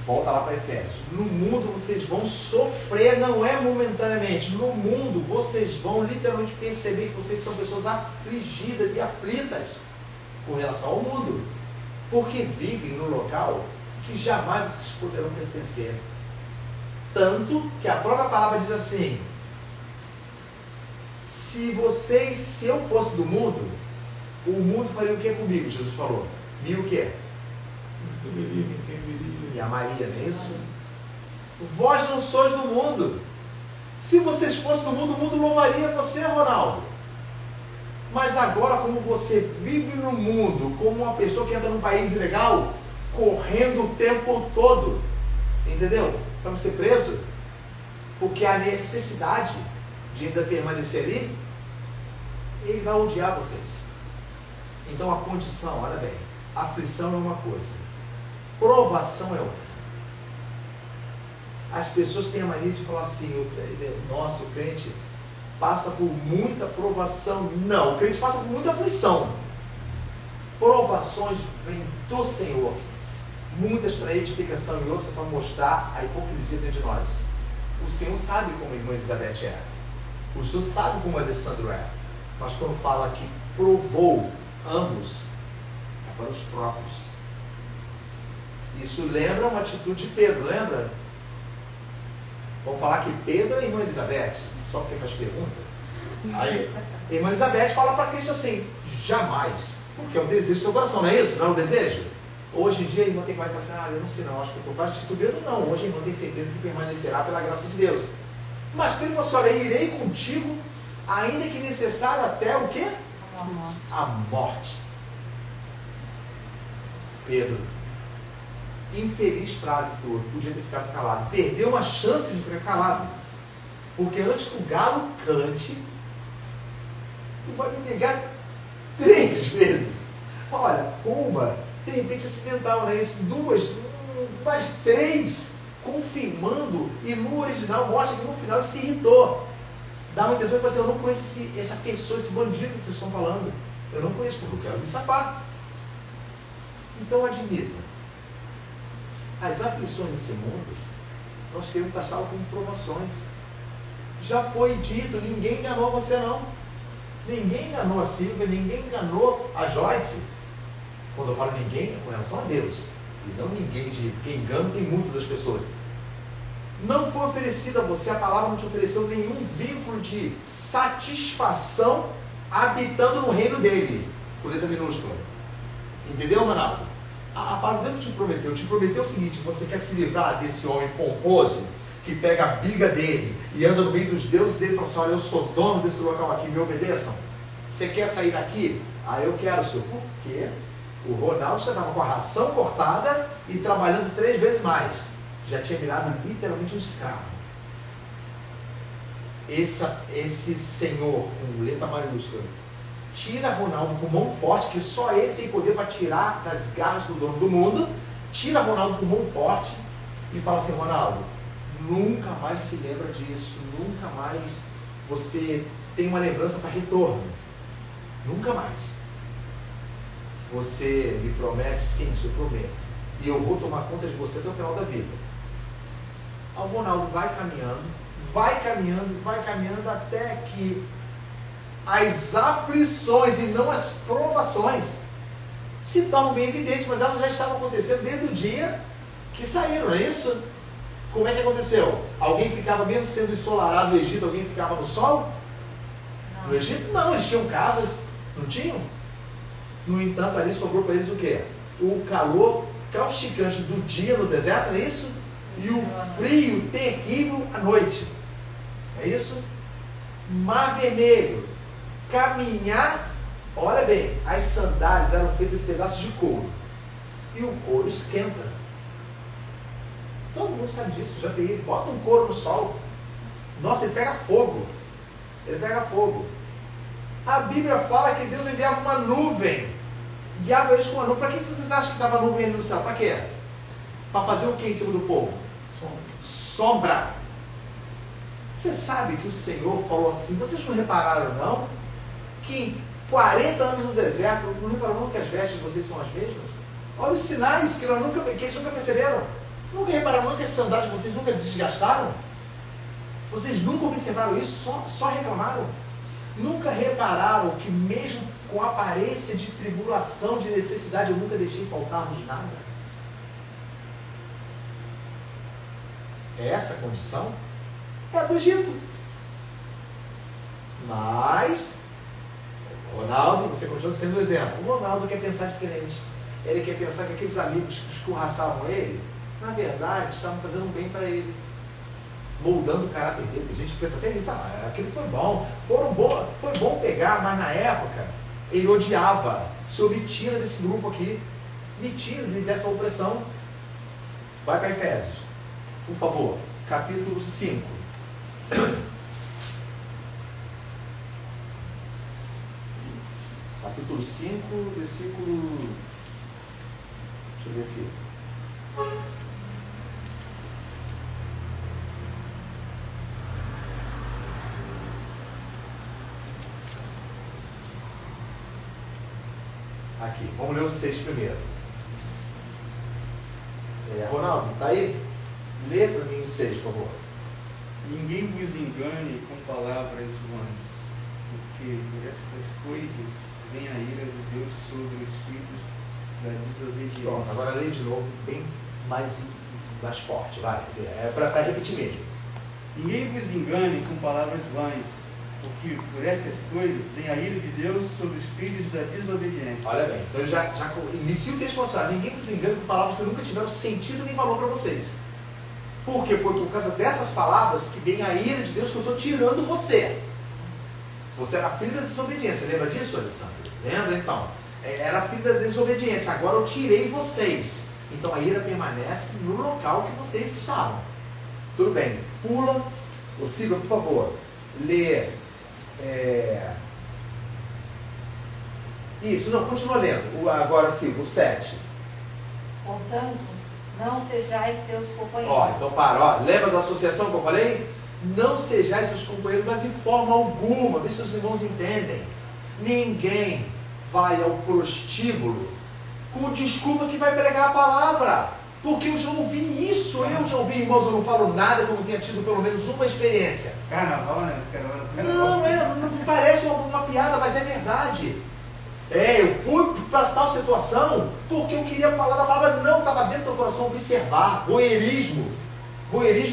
Volta lá para Efésios. No mundo vocês vão sofrer, não é momentaneamente. No mundo vocês vão literalmente perceber que vocês são pessoas afligidas e aflitas com relação ao mundo. Porque vivem num local que jamais vocês poderão pertencer. Tanto que a própria palavra diz assim: se eu fosse do mundo, o mundo faria o que comigo? Jesus falou. E o que? Receberia, me entenderia. E amaria, não é isso? Vós não sois do mundo. Se vocês fossem do mundo, o mundo louvaria você, Ronaldo. Mas agora, como você vive no mundo, como uma pessoa que entra num país ilegal, correndo o tempo todo, entendeu? Para não ser preso, porque há necessidade de ainda permanecer ali, ele vai odiar vocês. Então a condição, olha bem, aflição é uma coisa, provação é outra. As pessoas têm a mania de falar assim: nossa, o crente passa por muita provação. Não, o crente passa por muita aflição. Provações vêm do Senhor, muitas para edificação e outras para mostrar a hipocrisia dentro de nós. O Senhor sabe como a irmã Elizabeth é, o Senhor sabe como a Alessandro é, mas quando fala que provou ambos, é para os próprios. Isso lembra uma atitude de Pedro, lembra? Vamos falar que Pedro é a irmã Elizabeth, só porque faz pergunta. Aí, a irmã Elizabeth fala para Cristo assim: jamais, Porque é o desejo do seu coração, não é isso? Não é o desejo? Hoje em dia a irmã tem que falar assim, eu não sei não, acho que eu estou quase titubeando. Não, hoje a irmã tem certeza que permanecerá pela graça de Deus. Mas Pedro falou assim, olha, irei contigo, ainda que necessário até o quê? A morte. Pedro, infeliz frase tua, podia ter ficado calado. Perdeu uma chance de ficar calado. Porque antes que o galo cante, tu vai me negar 3 vezes. Olha, uma, de repente acidental, não é isso? 2, mais 3, confirmando, e no original mostra que no final ele se irritou. Dá uma intenção de falar assim, eu não conheço essa pessoa, esse bandido que vocês estão falando. Eu não conheço, porque eu quero me safar. Então admita, as aflições desse mundo, nós queremos taxá-las como provações. Já foi dito, ninguém enganou você não. Ninguém enganou a Silvia, ninguém enganou a Joyce. Quando eu falo ninguém, é com relação a Deus. E não ninguém, porque engano tem muito das pessoas. Não foi oferecida a você, a palavra não te ofereceu nenhum vínculo de satisfação habitando no reino dele. Com letra minúscula. Entendeu, Ronaldo? A palavra que te prometeu o seguinte, você quer se livrar desse homem pomposo, que pega a biga dele e anda no meio dos deuses dele e fala assim, olha, eu sou dono desse local aqui, me obedeçam. Você quer sair daqui? Eu quero, senhor. Por quê? O Ronaldo já estava com a ração cortada e trabalhando 3 vezes mais. Já tinha virado literalmente um escravo. Esse senhor, com letra maiúscula, tira Ronaldo com mão forte, que só ele tem poder para tirar das garras do dono do mundo. Tira Ronaldo com mão forte e fala assim, Ronaldo, nunca mais se lembra disso, nunca mais você tem uma lembrança para retorno. Nunca mais. Você me promete? Sim, eu prometo. E eu vou tomar conta de você até o final da vida. O Ronaldo vai caminhando até que as aflições e não as provações se tornam bem evidentes, mas elas já estavam acontecendo desde o dia que saíram, não é isso? Como é que aconteceu? Alguém ficava, mesmo sendo ensolarado no Egito, alguém ficava no sol? Não. No Egito? Não, eles tinham casas, não tinham? No entanto, ali sobrou para eles o quê? O calor causticante do dia no deserto, não é isso? E o frio terrível à noite. É isso? Mar Vermelho. Caminhar, olha bem, as sandálias eram feitas de pedaços de couro. E o couro esquenta. Todo mundo sabe disso, já peguei. Bota um couro no sol. Nossa, ele pega fogo. Ele pega fogo. A Bíblia fala que Deus enviava uma nuvem. Guiava eles com uma nuvem. Para que vocês acham que estava nuvem ali no céu? Para quê? Para fazer o que em cima do povo? Sombra. Você sabe que o Senhor falou assim, vocês não repararam não? Que em 40 anos no deserto, não repararam não que as vestes de vocês são as mesmas? Olha os sinais que eles nunca perceberam. Nunca repararam não que as sandálias de vocês nunca desgastaram? Vocês nunca observaram isso, só reclamaram? Nunca repararam que mesmo com aparência de tribulação, de necessidade, eu nunca deixei faltar-nos nada? É essa a condição? É a do Egito. Mas, Ronaldo, você continua sendo um exemplo. O Ronaldo quer pensar diferente. Ele quer pensar que aqueles amigos que escorraçavam ele, na verdade, estavam fazendo um bem para ele. Moldando o caráter dele. Tem gente que pensa até nisso, aquilo foi bom. Foi bom pegar, mas na época, ele odiava. Se me tira desse grupo aqui. Me tira dessa opressão. Vai para Efésios. Por favor. Capítulo 5. Capítulo 5, versículo... Deixa eu ver aqui. Aqui, vamos ler o 6 primeiro. Ronaldo, tá aí? Lê para mim o 6, por favor. Ninguém vos engane com palavras vãs, porque por estas coisas vem a ira de Deus sobre os filhos da desobediência. Pronto, agora lê de novo, bem mais forte, vai. É para repetir mesmo. Ninguém vos engane com palavras vãs, porque por estas coisas vem a ira de Deus sobre os filhos da desobediência. Olha bem, então ele já inicia o texto falando, ninguém se engana com palavras que nunca tiveram sentido nem valor para vocês. Porque foi por causa dessas palavras que vem a ira de Deus que eu estou tirando você. Você era filho da desobediência, lembra disso, Alessandro? Lembra então? Era filho da desobediência, agora eu tirei vocês. Então a ira permanece no local que vocês estavam. Tudo bem, pula, ou siga, por favor, lê. Isso, não, continua lendo. Agora siga, o 7. Portanto, não sejais seus companheiros. Ó, então para, lembra da associação que eu falei? Não sejais seus companheiros, mas em forma alguma, vê se os irmãos entendem. Ninguém vai ao prostíbulo com desculpa que vai pregar a palavra. Porque eu já ouvi isso, eu já ouvi, irmãos, eu não falo nada que eu não tenha tido pelo menos uma experiência. Carnaval, né? Não parece uma piada, mas é verdade. Eu fui para tal situação porque eu queria falar da palavra, não, estava dentro do coração observar, voyeurismo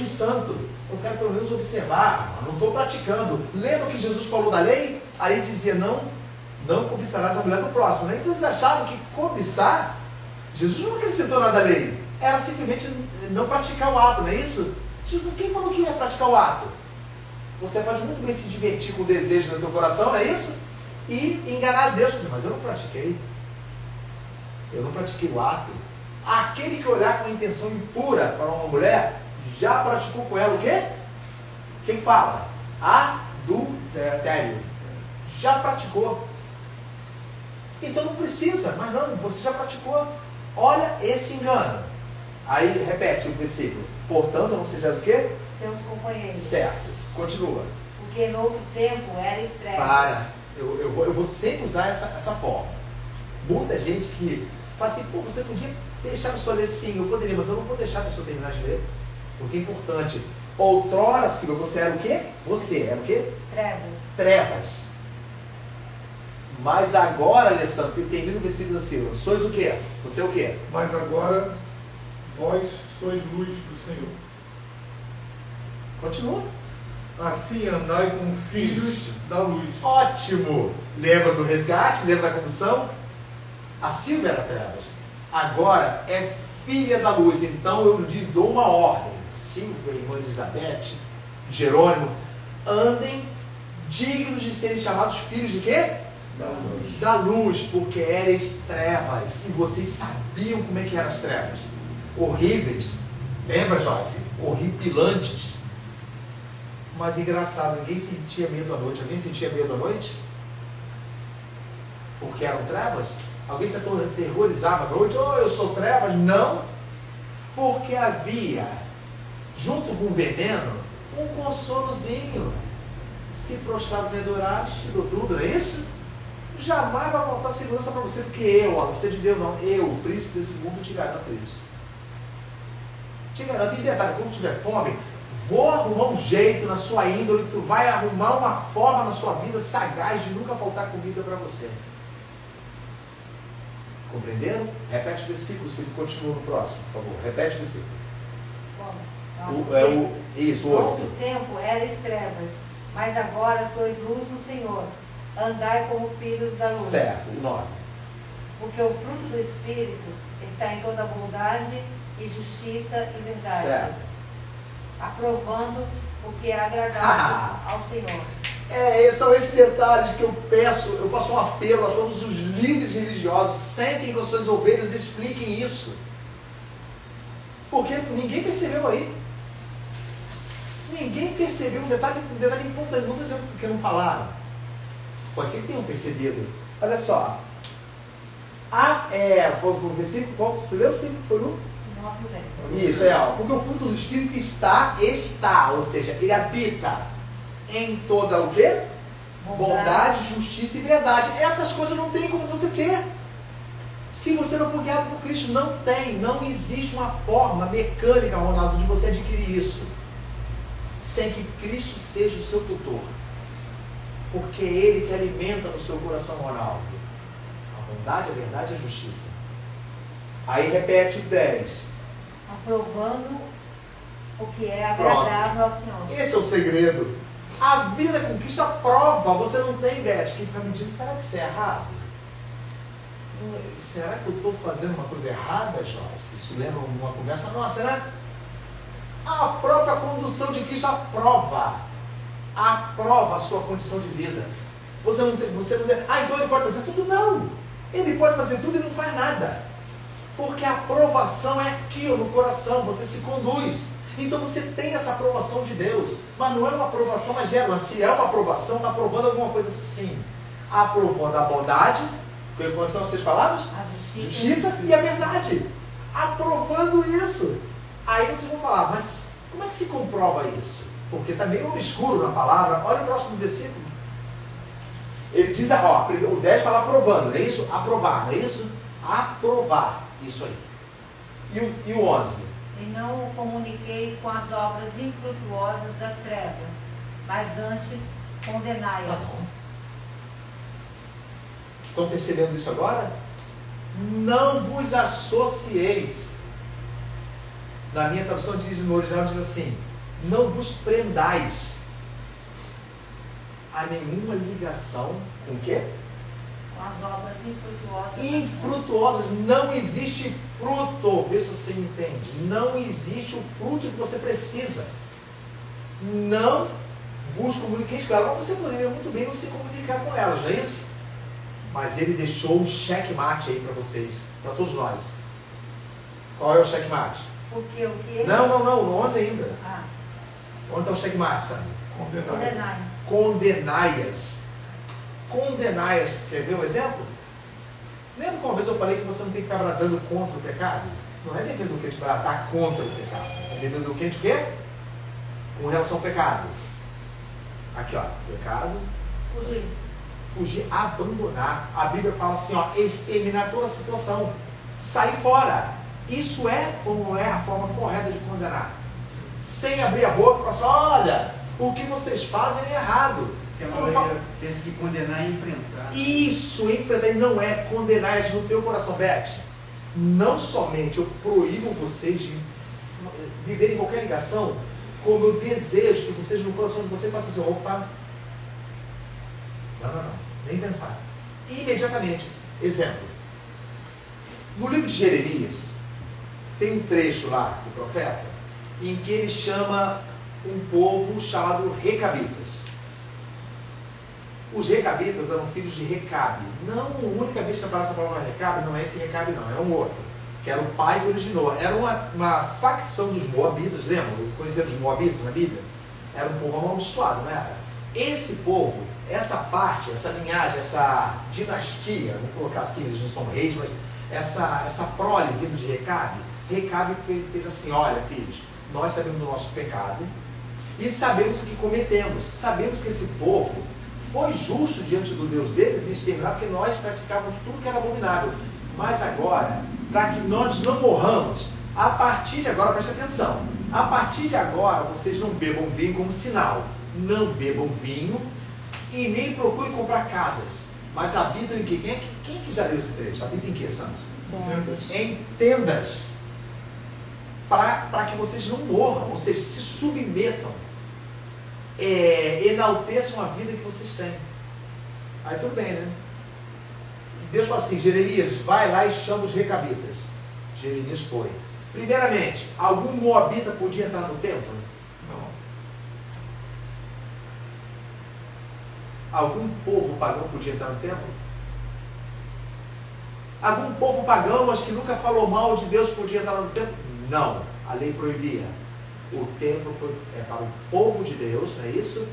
santo. Eu quero pelo menos observar, não estou praticando. Lembra que Jesus falou da lei? A lei dizia, não cobiçarás a mulher do próximo. Então eles achavam que cobiçar, Jesus não acrescentou nada à lei. Era simplesmente não praticar o ato, não é isso? Jesus, quem falou que ia praticar o ato? Você pode muito bem se divertir com o desejo no teu coração, não é isso? E enganar Deus, mas eu não pratiquei. Eu não pratiquei o ato. Aquele que olhar com intenção impura para uma mulher, já praticou com ela o quê? Quem fala? Adultério. Já praticou. Então não precisa, mas não, você já praticou. Olha esse engano. Aí repete o versículo. Portanto, não sejais o quê? Seus companheiros. Certo. Continua. Porque no outro tempo era estreia. Para. Eu vou sempre usar essa forma. Muita gente que fala assim, pô, você podia deixar a pessoa ler, sim, eu poderia, mas eu não vou deixar a pessoa terminar de ler. Porque é importante. Outrora, Silvia, você era o quê? Você era o quê? Trevas. Trevas. Mas agora, Alessandro, que termina o versículo da Silvia, sois o quê? Você é o quê? Mas agora vós sois luz do Senhor. Continua. Assim andai como filhos Isso. da luz. Ótimo! Lembra do resgate? Lembra da condução? A Silvia era trevas. Agora é filha da luz. Então eu lhe dou uma ordem. Silvia, irmã Elizabeth, Jerônimo, andem dignos de serem chamados filhos de quê? Da luz. Da luz, porque eres trevas. E vocês sabiam como é que eram as trevas. Horríveis. Lembra, Joyce? Horripilantes. Mas engraçado, ninguém sentia medo à noite. Alguém sentia medo à noite? Porque eram trevas? Alguém se aterrorizava à noite? Oh, eu sou trevas? Não. Porque havia, junto com o veneno, um consolozinho. Se prostrar me adoraste, te dou tudo, não é isso? Jamais vai faltar segurança para você, porque eu, não precisa de Deus não, eu, o príncipe desse mundo, te garanto isso. Te garanto, e detalhe, quando tiver fome, vou arrumar um jeito na sua índole, que tu vai arrumar uma forma na sua vida sagaz de nunca faltar comida para você. Compreenderam? Repete o versículo, se continua no próximo, por favor. Repete o versículo. Isso, o No 8. outro tempo eres trevas, mas agora sois luz no Senhor. Andai como filhos da luz. Certo, o 9. Porque o fruto do Espírito está em toda bondade e justiça e verdade. Certo. Aprovando o que é agradável ao Senhor. São esses detalhes que eu peço, eu faço um apelo a todos os líderes religiosos, sentem com as suas ovelhas e expliquem isso. Porque ninguém percebeu aí. Ninguém percebeu um detalhe importante, não dizendo que não falaram. Pode ser que tenham percebido. Olha só. Foi o versículo qual você leu? Foi o... Isso, porque o fruto do Espírito está, ou seja, ele habita em toda o quê? Bondade, justiça e verdade. Essas coisas não tem como você ter. Se você não for guiado por Cristo, não existe uma forma mecânica, Ronaldo, de você adquirir isso. Sem que Cristo seja o seu tutor. Porque é Ele que alimenta no seu coração, Ronaldo. A bondade, a verdade e a justiça. Aí repete o 10. Aprovando o que é agradável ao Senhor. Esse é o segredo. A vida com Cristo prova. Você não tem, Beth, que fica me dizendo, será que isso é errado? Será que eu estou fazendo uma coisa errada, Joyce? Isso lembra uma conversa nossa, né? A própria condução de Cristo aprova a sua condição de vida. Você não tem, então ele pode fazer tudo? Não. Ele pode fazer tudo e não faz nada. Porque a aprovação é aqui no coração, você se conduz. Então você tem essa aprovação de Deus. Mas não é uma aprovação magérrima. Se é uma aprovação, está aprovando alguma coisa sim. Aprovando a bondade, quais são as 3 palavras? A Justiça e a verdade. Aprovando isso. Aí vocês vão falar, mas como é que se comprova isso? Porque está meio obscuro na palavra. Olha o próximo versículo. Ele diz, o 10 fala aprovando, não é isso? Aprovar, não é isso? Aprovar, isso aí. E o 11? E não o comuniqueis com as obras infrutuosas das trevas, mas antes condenai-as. Tá bom. Estão percebendo isso agora? Não vos associeis. Na minha tradução no original diz assim, não vos prendais a nenhuma ligação com o quê? Com as obras infrutuosas. Infrutuosas. Não existe fruto. Vê se você entende. Não existe o fruto que você precisa. Não vos comuniqueis com elas. Mas você poderia muito bem não se comunicar com elas, não é isso? Mas ele deixou um checkmate aí para vocês, para todos nós. Qual é o checkmate? Porque o que? Não, no 11 ainda. Ah. Onde está o checkmate, sabe? Condenai. Condenai-as. Condenai-as. Quer ver um exemplo? Lembra que uma vez eu falei que você não tem que ficar bradando contra o pecado? Não é devido do que de bradar contra o pecado. É devido do que de quê? Com relação ao pecado. Aqui, ó. Pecado. Fugir, abandonar. A Bíblia fala assim, ó. Exterminar toda a situação. Sair fora. Isso é como é a forma correta de condenar. Sem abrir a boca e falar assim, olha, o que vocês fazem é errado. Tem que condenar e enfrentar. Isso, enfrentar, não é condenar isso no teu coração, Beth. Não somente eu proíbo vocês de viverem qualquer ligação, como eu desejo que vocês no coração de vocês façam assim, opa, não, nem pensar. Imediatamente, exemplo, no livro de Jeremias, tem um trecho lá do profeta, em que ele chama um povo chamado Recabitas. Os Recabitas eram filhos de Recabe. Não, a única vez que aparece a palavra Recabe, não é esse Recabe não, é um outro, que era o pai que originou. Era uma facção dos Moabitas, lembram? Conheceram os Moabitas na Bíblia? Era um povo amaldiçoado, não era? Esse povo, essa parte, essa linhagem, essa dinastia, vamos colocar assim, eles não são reis, mas essa prole vindo de Recabe fez assim, olha filhos, nós sabemos do nosso pecado e sabemos o que cometemos, sabemos que esse povo foi justo diante do Deus deles em exterminar, porque nós praticávamos tudo que era abominável. Mas agora, para que nós não morramos, a partir de agora, preste atenção, a partir de agora vocês não bebam vinho como sinal, não bebam vinho e nem procurem comprar casas, mas habitam em quê? Quem que já leu esse trecho? Habitam em quê, Santos? Em tendas, para que vocês não morram, ou seja, se submetam, enalteçam a vida que vocês têm. Aí tudo bem, né? Deus fala assim, Jeremias, vai lá e chama os Recabitas. Jeremias foi. Primeiramente, algum moabita podia entrar no templo? Não. Algum povo pagão podia entrar no templo? Algum povo pagão, mas que nunca falou mal de Deus, podia entrar no templo? Não, a lei proibia. O templo foi para o povo de Deus, não é isso?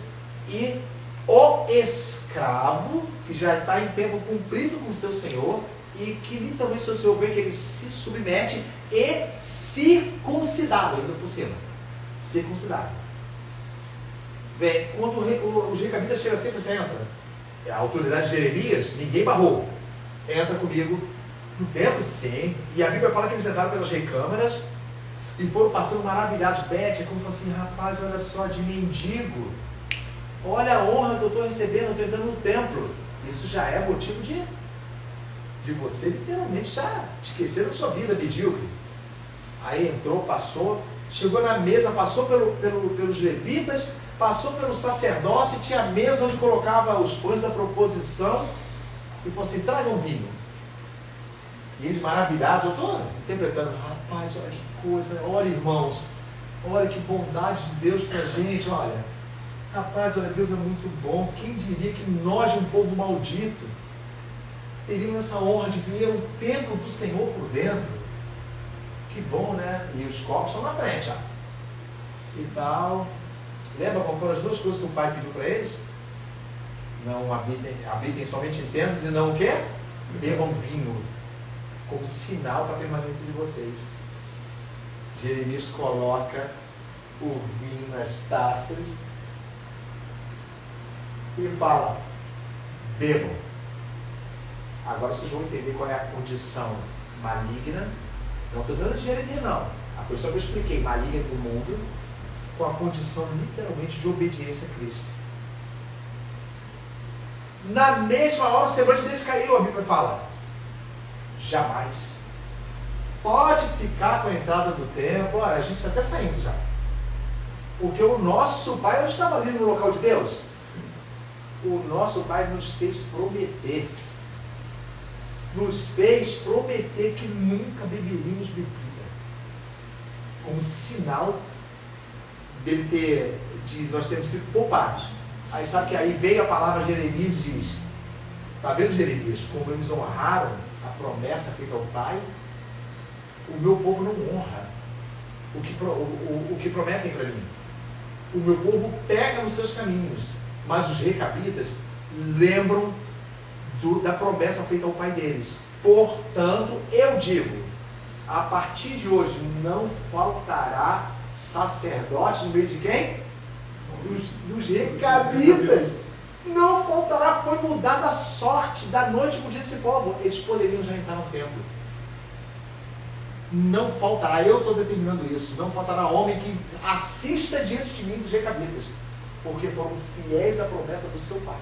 E o escravo, que já está em tempo cumprido com seu senhor, e que literalmente seu senhor vê que ele se submete e circuncidado, ainda por cima. Circuncidado. Vem, quando os recabitas chegam assim, você entra. A autoridade de Jeremias, ninguém barrou. Entra comigo no templo, sim. E a Bíblia fala que eles entraram pelas recâmaras e foram passando maravilhados. Beth, é como falou assim, rapaz, olha só, de mendigo. Olha a honra que eu estou recebendo, eu estou entrando no templo. Isso já é motivo de você literalmente já esquecer da sua vida medíocre. Aí entrou, passou, chegou na mesa, passou pelos levitas, passou pelo sacerdócio e tinha a mesa onde colocava os pães da proposição e falou assim, tragam vinho. E eles maravilhados, eu estou interpretando, rapaz, olha que coisa, olha irmãos, olha que bondade de Deus pra gente, olha, rapaz, olha, Deus é muito bom, quem diria que nós, um povo maldito, teríamos essa honra de ver o templo do Senhor por dentro. Que bom, né? E os copos estão na frente, ó. Que tal? Lembra qual foram as duas coisas que o pai pediu para eles? Não habitem somente em tendas e não o quê? Bebam vinho, como sinal para a permanência de vocês. Jeremias coloca o vinho nas taças e fala, bebam. Agora vocês vão entender qual é a condição maligna. Não estou dizendo de Jeremias, não. A coisa que eu expliquei, maligna do mundo, com a condição literalmente de obediência a Cristo. Na mesma hora o semblante deles caiu, a Bíblia fala. Jamais. Pode ficar com a entrada do templo, a gente está até saindo já. Porque o nosso Pai, onde estava ali no local de Deus? O nosso Pai nos fez prometer. Nos fez prometer que nunca beberíamos bebida. Como sinal de nós termos sido poupados. Aí sabe que aí veio a palavra de Jeremias e diz, está vendo Jeremias, como eles honraram a promessa feita ao Pai, o meu povo não honra o que prometem para mim. O meu povo pega nos seus caminhos, mas os recabitas lembram da promessa feita ao pai deles. Portanto, eu digo, a partir de hoje não faltará sacerdote no meio de quem? Dos recabitas. Não faltará, foi mudada a sorte da noite para o dia desse povo. Eles poderiam já entrar no templo. Não faltará, eu estou determinando isso, não faltará homem que assista diante de mim dos recabitas, porque foram fiéis à promessa do seu pai.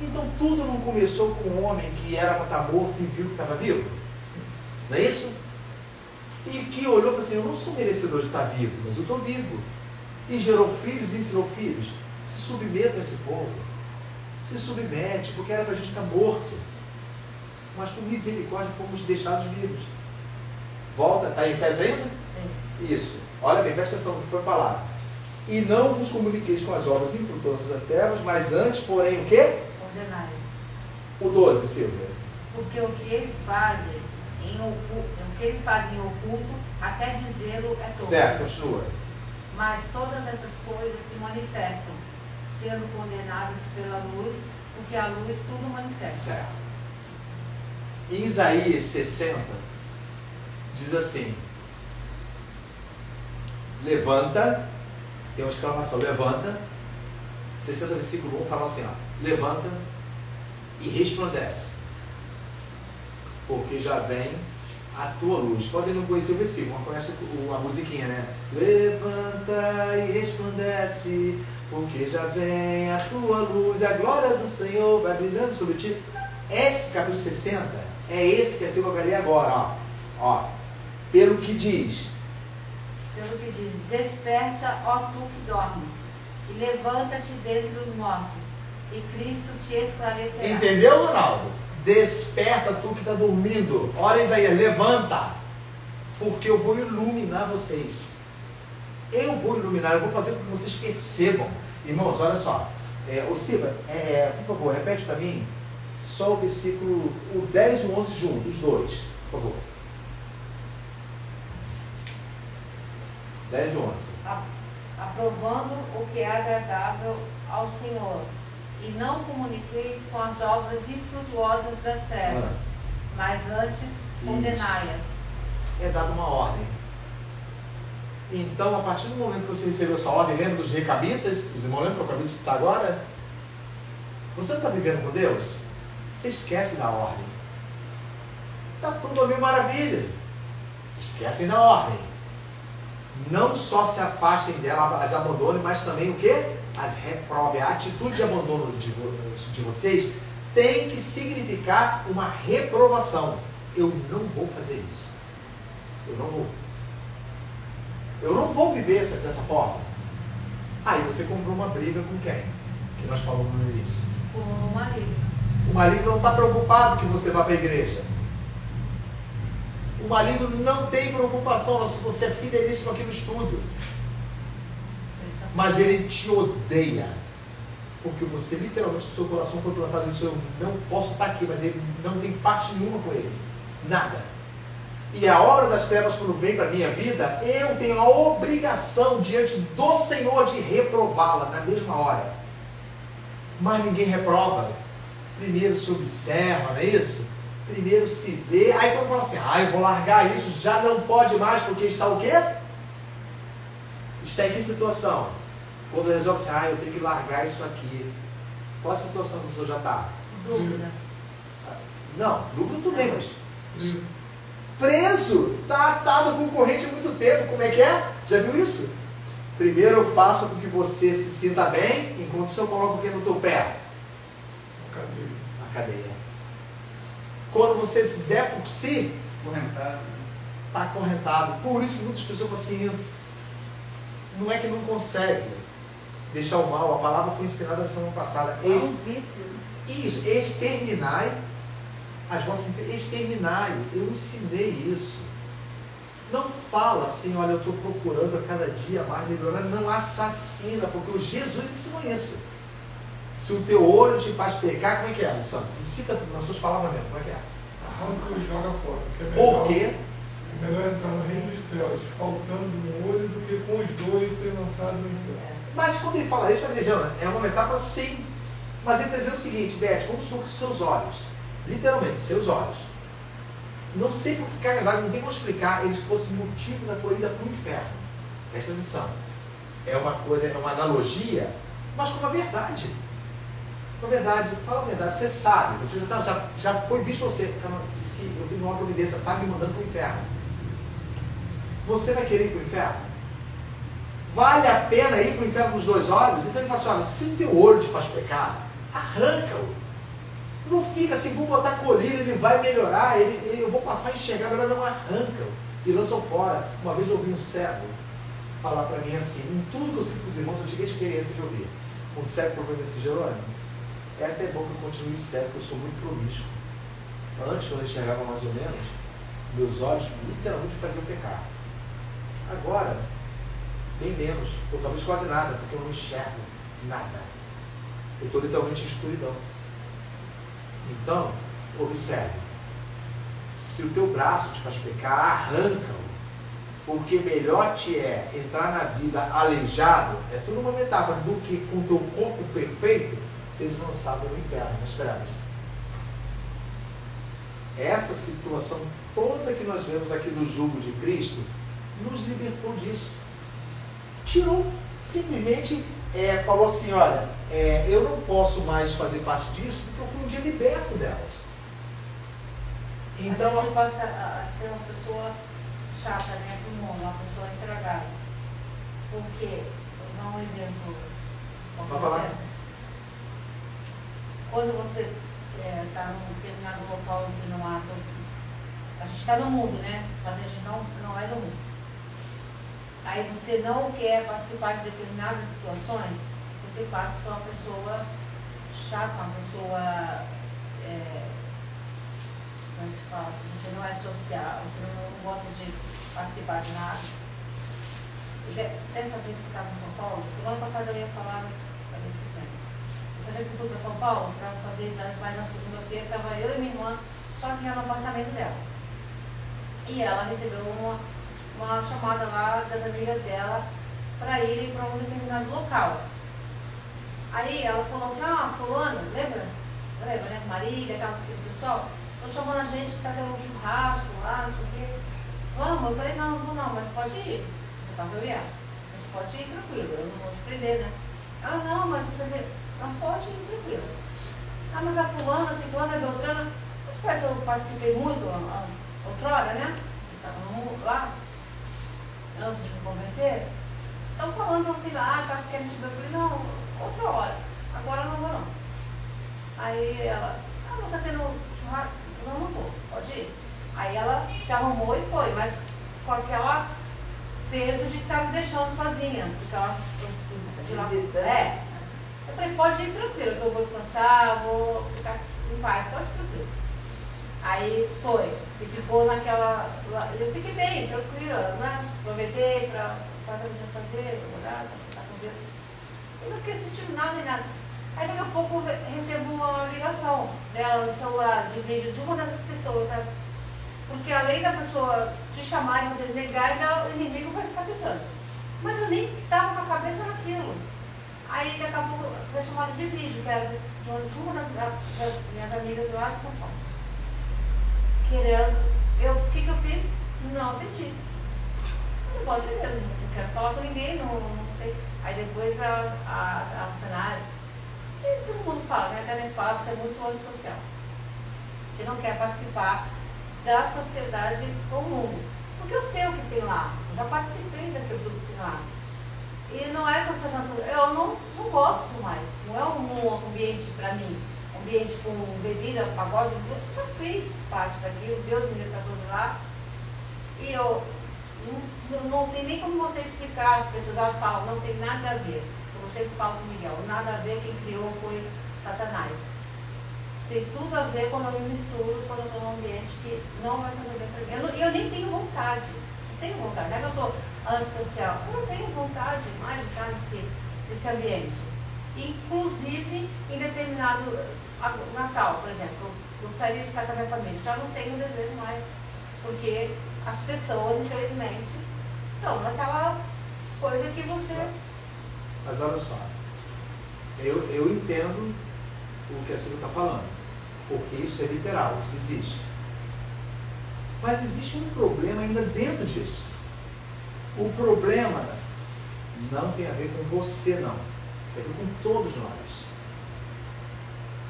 Então tudo não começou com um homem que era para estar morto e viu que estava vivo? Não é isso? E que olhou e falou assim, eu não sou merecedor de estar vivo, mas eu estou vivo. E gerou filhos e ensinou filhos. Se submetam a esse povo. Se submete, porque era para a gente estar morto. Mas por misericórdia fomos deixados vivos. Volta, está em Efésios ainda? Sim. Isso. Olha bem, presta atenção no que foi falado. E não vos comuniqueis com as obras infrutuosas das trevas, mas antes, porém, o quê? Condenai. O 12, Silvia. Porque o que eles fazem em oculto, até dizê-lo é todo. Certo, continua. Mas todas essas coisas se manifestam, sendo condenadas pela luz, porque a luz tudo manifesta. Certo. Em Isaías 60, diz assim, levanta, tem uma exclamação, levanta, 60 versículo 1 fala assim, ó, levanta e resplandece, porque já vem a tua luz. Podem não conhecer o versículo, mas conhece a musiquinha, né? Levanta e resplandece, porque já vem a tua luz, a glória do Senhor vai brilhando sobre ti. Esse capítulo 60 é esse que a Silvia vai ler agora, ó. Pelo que diz, desperta, ó tu que dormes, e levanta-te dentre os mortos, e Cristo te esclarecerá. Entendeu, Ronaldo? Desperta tu que está dormindo. Olha Isaías, levanta, porque eu vou iluminar vocês. Eu vou iluminar, eu vou fazer com que vocês percebam. Irmãos, olha só. Ô Silva, por favor, repete para mim só o versículo, o 10 e o 11 juntos, os dois, por favor. 10 e 11. Aprovando o que é agradável ao Senhor, e não comuniqueis com as obras infrutuosas das trevas, mas antes condenai-as. É dada uma ordem. Então, a partir do momento que você recebeu essa ordem, lembra dos recabitas? Os irmãos lembram que eu acabei de citar agora? Você não está vivendo com Deus? Você esquece da ordem. Está tudo a mil maravilha. Esquecem da ordem. Não só se afastem dela, as abandonem, mas também o quê? As reprovem. A atitude de abandono de vocês tem que significar uma reprovação. Eu não vou fazer isso. Eu não vou. Eu não vou viver dessa forma. Aí você comprou uma briga com quem? Que nós falamos no início. Com o marido. O marido não está preocupado que você vá para a igreja. O marido não tem preocupação se você é fidelíssimo aqui no estudo. Mas ele te odeia. Porque você, literalmente, o seu coração foi plantado nisso. Eu não posso estar aqui, mas ele não tem parte nenhuma com ele. Nada. E a obra das trevas, quando vem para a minha vida, eu tenho a obrigação diante do Senhor de reprová-la na mesma hora. Mas ninguém reprova. Primeiro se observa, não é isso? Primeiro se vê. Aí quando fala assim, eu vou largar isso, já não pode mais, porque está o quê? Está em que situação? Quando resolve assim, eu tenho que largar isso aqui. Qual a situação que a pessoa já está? Dúvida. Não, dúvida tudo bem, mas... Preso! Está atado com corrente há muito tempo. Como é que é? Já viu isso? Primeiro eu faço com que você se sinta bem, enquanto eu coloco o que no teu pé? A cadeia. Quando você se der por si, Correntado. está acorrentado. Por isso que muitas pessoas falam assim, não é que não consegue deixar o mal. A palavra foi ensinada na semana passada. Isso, exterminai as vossas... Exterminai. Eu ensinei isso. Não fala assim, olha, eu estou procurando a cada dia mais melhorar. Não assassina, porque o Jesus ensinou isso. Se o teu olho te faz pecar, como é que é, Alessandro? Cita nas suas palavras mesmo, como é que é? Arranca e joga fora. Por quê? É melhor entrar no reino dos céus, faltando um olho, do que com os dois ser lançado no inferno. Mas quando ele fala isso, vai dizer, Jana, é uma metáfora sim. Mas ele está dizendo o seguinte, Beth, vamos supor que seus olhos, literalmente, seus olhos, não sei por que cargas d'água, não tem como explicar, eles fossem motivo da tua ida para o inferno. Presta atenção. É uma coisa, é uma analogia, mas com uma verdade. Com a verdade, fala a verdade, você sabe, você já foi visto para você, se eu tenho uma providência, está me mandando para o inferno. Você vai querer ir para o inferno? Vale a pena ir para o inferno com os dois olhos? Então ele fala assim, olha, se o teu olho te faz pecar, arranca-o. Não fica assim, vou botar colírio, ele vai melhorar, eu vou passar a enxergar, melhor não, arranca-o e lança-o fora. Uma vez eu ouvi um cego falar para mim assim, em tudo que eu sei com os irmãos, eu tive a experiência de ouvir. Um cego falou para mim assim, Jerônimo, é até bom que eu continue cego, porque eu sou muito promíscuo. Antes, quando eu enxergava mais ou menos, meus olhos literalmente me faziam pecar. Agora, bem menos, ou talvez quase nada, porque eu não enxergo nada. Eu estou literalmente em escuridão. Então, observe. Se o teu braço te faz pecar, arranca-o. Porque melhor te é entrar na vida aleijado, é tudo uma metáfora, do que com o teu corpo perfeito, seres lançado no inferno, nas trevas. Essa situação toda que nós vemos aqui do jugo de Cristo, nos libertou disso. Tirou, simplesmente falou assim, olha, eu não posso mais fazer parte disso, porque eu fui um dia liberto delas. Então, a gente passa a ser uma pessoa chata, né, do mundo, uma pessoa entregada. Porque, vou dar um exemplo. Pode falar. Quando você está num determinado local que não há... A gente está no mundo, né? Mas a gente não é do mundo. Aí você não quer participar de determinadas situações, você passa a ser uma pessoa chata, uma pessoa... como é que fala? Você não é social, você não gosta de participar de nada. Dessa vez que eu estava em São Paulo, semana passada eu ia falar, mas acabei esquecendo. Essa vez que eu fui para São Paulo para fazer exame, mas na segunda-feira estava eu e minha irmã sozinha no apartamento dela. E ela recebeu uma chamada lá das amigas dela para irem para um determinado local. Aí ela falou assim, fulano, lembra, né? Marília, tal, pessoal, estão chamando a gente, está tendo um churrasco lá, não sei o quê. Vamos, eu falei, não, mas pode ir. Você está familiar? Você pode ir tranquilo, eu não vou te prender, né? Ela, não, mas você não pode ir tranquilo. Mas a fulana, a ciclana, a beltrana, os pais eu participei muito outrora, né? Estavam lá, antes de me converter. Estão falando para você ir lá, caso querem te ver. Eu falei, não, outra hora, agora eu não vou não. Aí ela, mas tá tendo churrasco? Não vou, pode ir. Aí ela se arrumou e foi, mas com aquela peso de estar me deixando sozinha. Porque ela, de lá, Visitando. Eu falei, pode ir tranquilo, que eu vou descansar, vou ficar em paz, pode ir tranquilo. Aí foi, e ficou naquela. Eu fiquei bem, tranquila, né? Aproveitei para fazer o que eu tinha que fazer, orar, conversar com Deus. Eu não fiquei assistindo nada nem nada. Aí daqui a pouco eu recebo uma ligação dela no celular de vídeo de uma dessas pessoas, sabe? Porque além da pessoa te chamar e você negar, o inimigo vai ficar tentando. Mas eu nem estava com a cabeça naquilo. Aí daqui a pouco foi chamada de vídeo, que era de uma das minhas amigas lá de São Paulo. Querendo, o que eu fiz? Não entendi. Eu não posso entender, não quero falar com ninguém, não tem. Aí depois a cenário, e todo mundo fala, né? Até nesse palavra, você é muito antissocial. Que não quer participar da sociedade comum. Porque eu sei o que tem lá, eu já participei daquilo que tem lá. E não é que eu seja antissocial, eu não gosto mais, não é um ambiente para mim. Ambiente com bebida, pagode, eu já fiz parte daquilo, Deus me resgatou de lá. E eu não tem nem como você explicar, as pessoas elas falam, não tem nada a ver. Eu sempre falo com o Miguel, nada a ver, quem criou foi Satanás. Tem tudo a ver quando eu me misturo, quando eu estou num ambiente que não vai fazer bem para mim. Eu nem tenho vontade, não tenho vontade, não é que eu sou antissocial, eu não tenho vontade mais de estar nesse ambiente. Inclusive, em determinado Natal, por exemplo, eu gostaria de estar com a minha família, já não tenho desejo mais, porque as pessoas, infelizmente, estão naquela coisa que você... Mas olha só, eu entendo o que a Silvia está falando, porque isso é literal, isso existe. Mas existe um problema ainda dentro disso. O problema não tem a ver com você, não. Tem a ver com todos nós.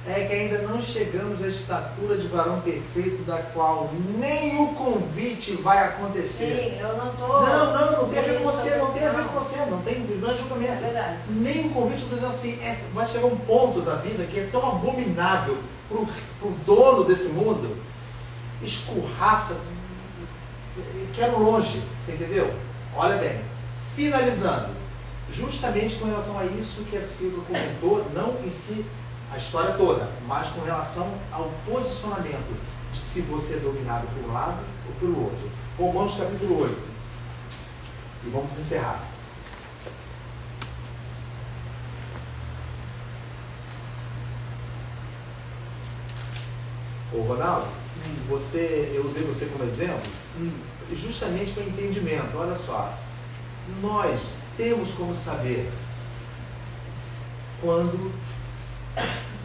É que ainda não chegamos à estatura de varão perfeito, da qual nem o convite vai acontecer. Sim, eu não estou... Não tem a ver com você, não tem a ver com você, não tem grande julgamento. É verdade. Nem o convite, eu estou dizendo assim, vai chegar um ponto da vida que é tão abominável para o dono desse mundo, escorraça, quero longe, você entendeu? Olha bem, finalizando, justamente com relação a isso que a Silvia comentou, não em si a história toda, mas com relação ao posicionamento de se você é dominado por um lado ou pelo outro. Romanos capítulo 8. E vamos encerrar. Ô Ronaldo, eu usei você como exemplo, justamente para entendimento. Olha só, nós temos como saber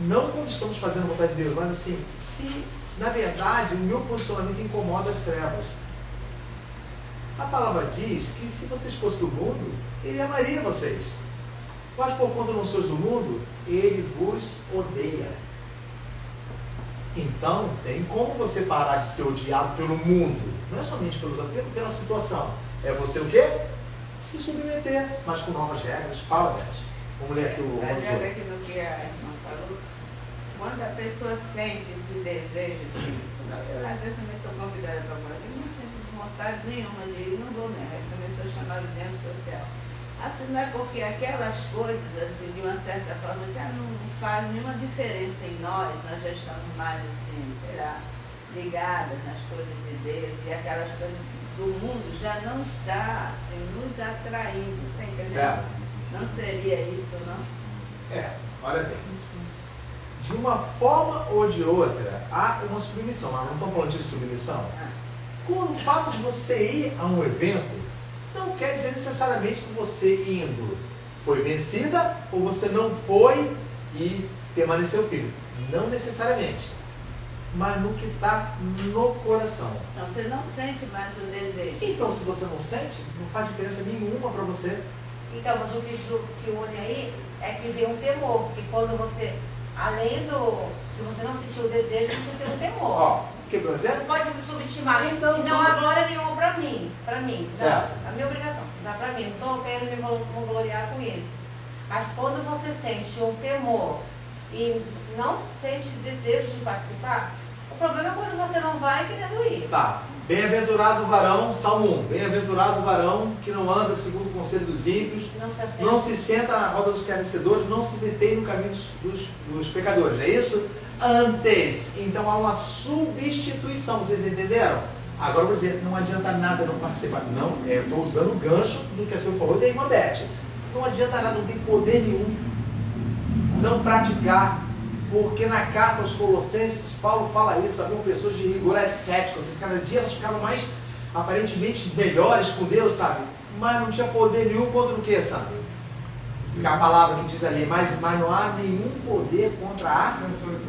não quando estamos fazendo a vontade de Deus, mas assim, se na verdade o meu posicionamento incomoda as trevas. A palavra diz que se vocês fossem do mundo, ele amaria vocês. Mas por conta não sois do mundo, ele vos odeia. Então, tem como você parar de ser odiado pelo mundo. Não é somente pela situação. É você o quê? Se submeter, mas com novas regras. Fala, Beth. Vamos ler aqui o Baseado aqui no que a irmã falou, quando a pessoa sente esse desejo, assim, eu às vezes também sou convidada para morar, eu não sinto vontade nenhuma de ir, não vou mesmo, eu também sou chamada de antissocial. Assim, não é porque aquelas coisas, assim, de uma certa forma, já não faz nenhuma diferença em nós já estamos mais, assim, sei lá, ligadas nas coisas de Deus, e aquelas coisas do mundo já não está, assim, nos atraindo, tá entendendo? Certo. Não seria isso, não? Olha bem. De uma forma ou de outra, há uma submissão. Nós não estamos falando de submissão. Com o fato de você ir a um evento, não quer dizer necessariamente que você indo foi vencida ou você não foi e permaneceu firme. Não necessariamente. Mas no que está no coração. Então, você não sente mais o desejo. Então, se você não sente, não faz diferença nenhuma para você. Então, mas o que une aí é que vem um temor, porque quando você, além se você não sentiu o desejo, você tem um temor. Ó, que por exemplo? Você pode subestimar. Então, e não há glória nenhuma para mim. Certo. A minha obrigação, não é para mim. Não estou querendo me vangloriar com isso. Mas quando você sente um temor e não sente desejo de participar, o problema é quando você não vai querendo ir. Tá, Bem-aventurado o varão, Salmo 1, bem-aventurado o varão que não anda segundo o conselho dos ímpios, não se senta na roda dos escarnecedores, não se detém no caminho dos pecadores, não é isso? Antes, então há uma substituição, vocês entenderam? Agora eu vou dizer, não adianta nada não participar, não, eu estou usando o gancho do que a senhora falou da irmã Beth, não adianta nada, não tem poder nenhum, não praticar, porque na carta aos Colossenses, Paulo fala isso, haviam pessoas de rigor ascético, cada dia elas ficavam mais, aparentemente, melhores com Deus, sabe? Mas não tinha poder nenhum contra o que, sabe? A palavra que diz ali, mas não há nenhum poder contra a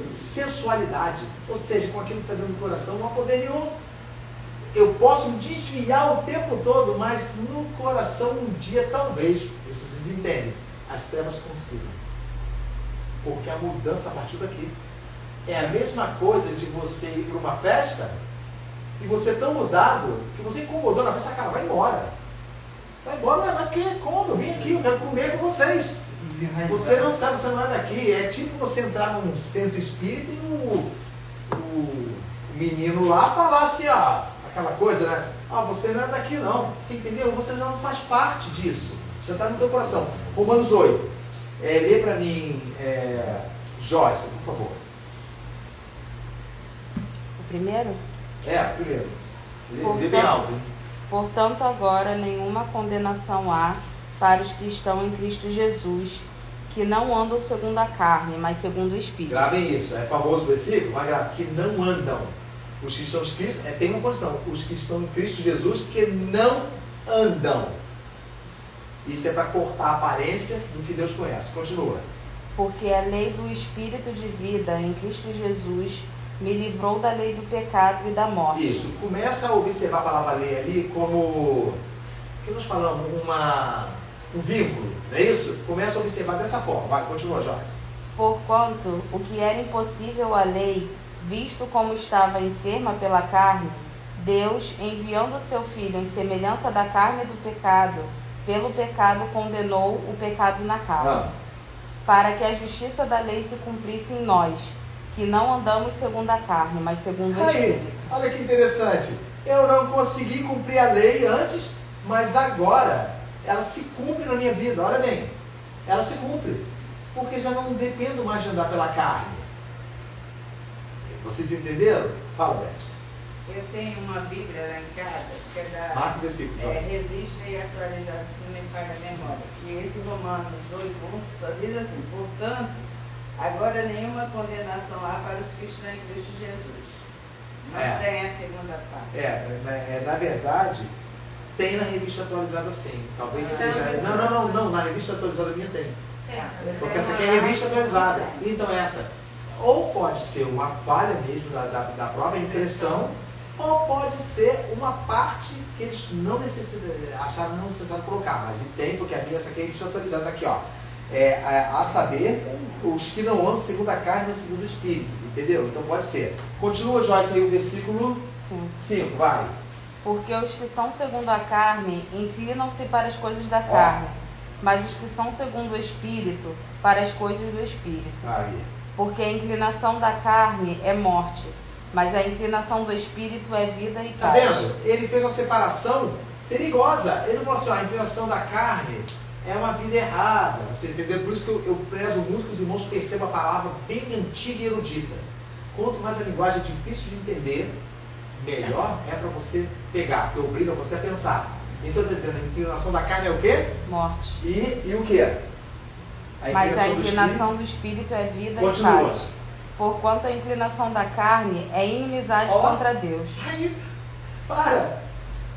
sensualidade. Ou seja, com aquilo que está dentro do coração, não há poder nenhum. Eu posso me desviar o tempo todo, mas no coração um dia talvez, isso vocês entendem, as trevas consigam. Porque a mudança a partir daqui é a mesma coisa de você ir para uma festa e você tão mudado que você incomodou na festa, cara, vai embora. Vai embora, mas quem é como? Eu vim aqui, eu quero comer com vocês. Você não sabe, você não é daqui. É tipo você entrar num centro espírita e o menino lá falar assim, ó, aquela coisa, né? Ah, você não é daqui não. Você entendeu? Você não faz parte disso. Você está no teu coração. Romanos 8. Lê para mim, Joyce, por favor. O primeiro? Primeiro. Lê bem alto, hein? Portanto, agora nenhuma condenação há para os que estão em Cristo Jesus, que não andam segundo a carne, mas segundo o Espírito. Gravem isso, é famoso versículo, mas grave, que não andam. Os que estão em Cristo, tem uma condição, os que estão em Cristo Jesus, que não andam. Isso é para cortar a aparência do que Deus conhece. Continua. Porque a lei do Espírito de vida em Cristo Jesus me livrou da lei do pecado e da morte. Isso, começa a observar a palavra lei ali como, o que nós falamos, um vínculo, não é isso? Começa a observar dessa forma. Vai, continua, Jorge. Porquanto, o que era impossível à lei, visto como estava enferma pela carne, Deus, enviando o seu Filho em semelhança da carne do pecado, pelo pecado condenou o pecado na carne, para que a justiça da lei se cumprisse em nós, que não andamos segundo a carne, mas segundo o Espírito. Olha que interessante. Eu não consegui cumprir a lei antes, mas agora ela se cumpre na minha vida. Olha bem, ela se cumpre, porque já não dependo mais de andar pela carne. Vocês entenderam? Fala, Beth. Eu tenho uma Bíblia lá em casa, que é da Marca o versículo, Revista e Atualizada, se não me falha a memória. E esse Romanos 8, só diz assim, portanto, agora nenhuma condenação há para os que estão em Cristo Jesus. Não tem a segunda parte. Na verdade, tem na Revista Atualizada sim. Talvez seja... Não, na Revista Atualizada minha tem. Porque essa aqui é a Revista Atualizada. Então essa, ou pode ser uma falha mesmo da própria impressão, ou pode ser uma parte que eles acharam não necessário colocar, mas tem, porque essa aqui é a Revista Atualizada, aqui ó. A saber, os que não andam segundo a carne, mas segundo o Espírito, entendeu? Então pode ser. Continua, Joyce, aí o versículo 5, vai. Porque os que são segundo a carne inclinam-se para as coisas da carne, mas os que são segundo o Espírito, para as coisas do Espírito. Aí. Porque a inclinação da carne é morte, mas a inclinação do Espírito é vida e Tá paz. vendo? Ele fez uma separação perigosa. Ele não falou assim, a inclinação da carne é uma vida errada. Você entendeu? Por isso que eu prezo muito que os irmãos percebam a palavra bem antiga e erudita. Quanto mais a linguagem é difícil de entender, melhor é para você pegar, porque obriga você a pensar. Então está dizendo, a inclinação da carne é o quê? Morte. E o quê? Mas a inclinação do Espírito é vida Continua. e paz. Porquanto a inclinação da carne é inimizade contra Deus. Aí, para!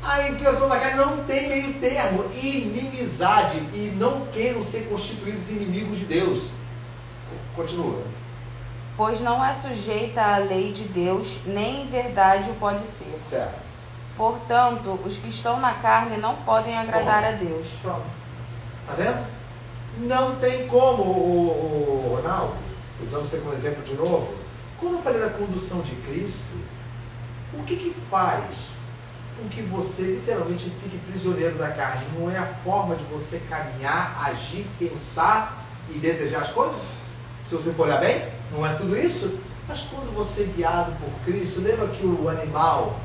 A inclinação da carne não tem meio termo. Inimizade. E não queiram ser constituídos inimigos de Deus. Continua. Pois não é sujeita à lei de Deus, nem em verdade o pode ser. Certo. Portanto, os que estão na carne não podem agradar a Deus. Pronto. Tá vendo? Não tem como, o Ronaldo, usando você como exemplo de novo, quando eu falei da condução de Cristo, o que faz com que você literalmente fique prisioneiro da carne? Não é a forma de você caminhar, agir, pensar e desejar as coisas? Se você for olhar bem, não é tudo isso? Mas quando você é guiado por Cristo, lembra que o animal,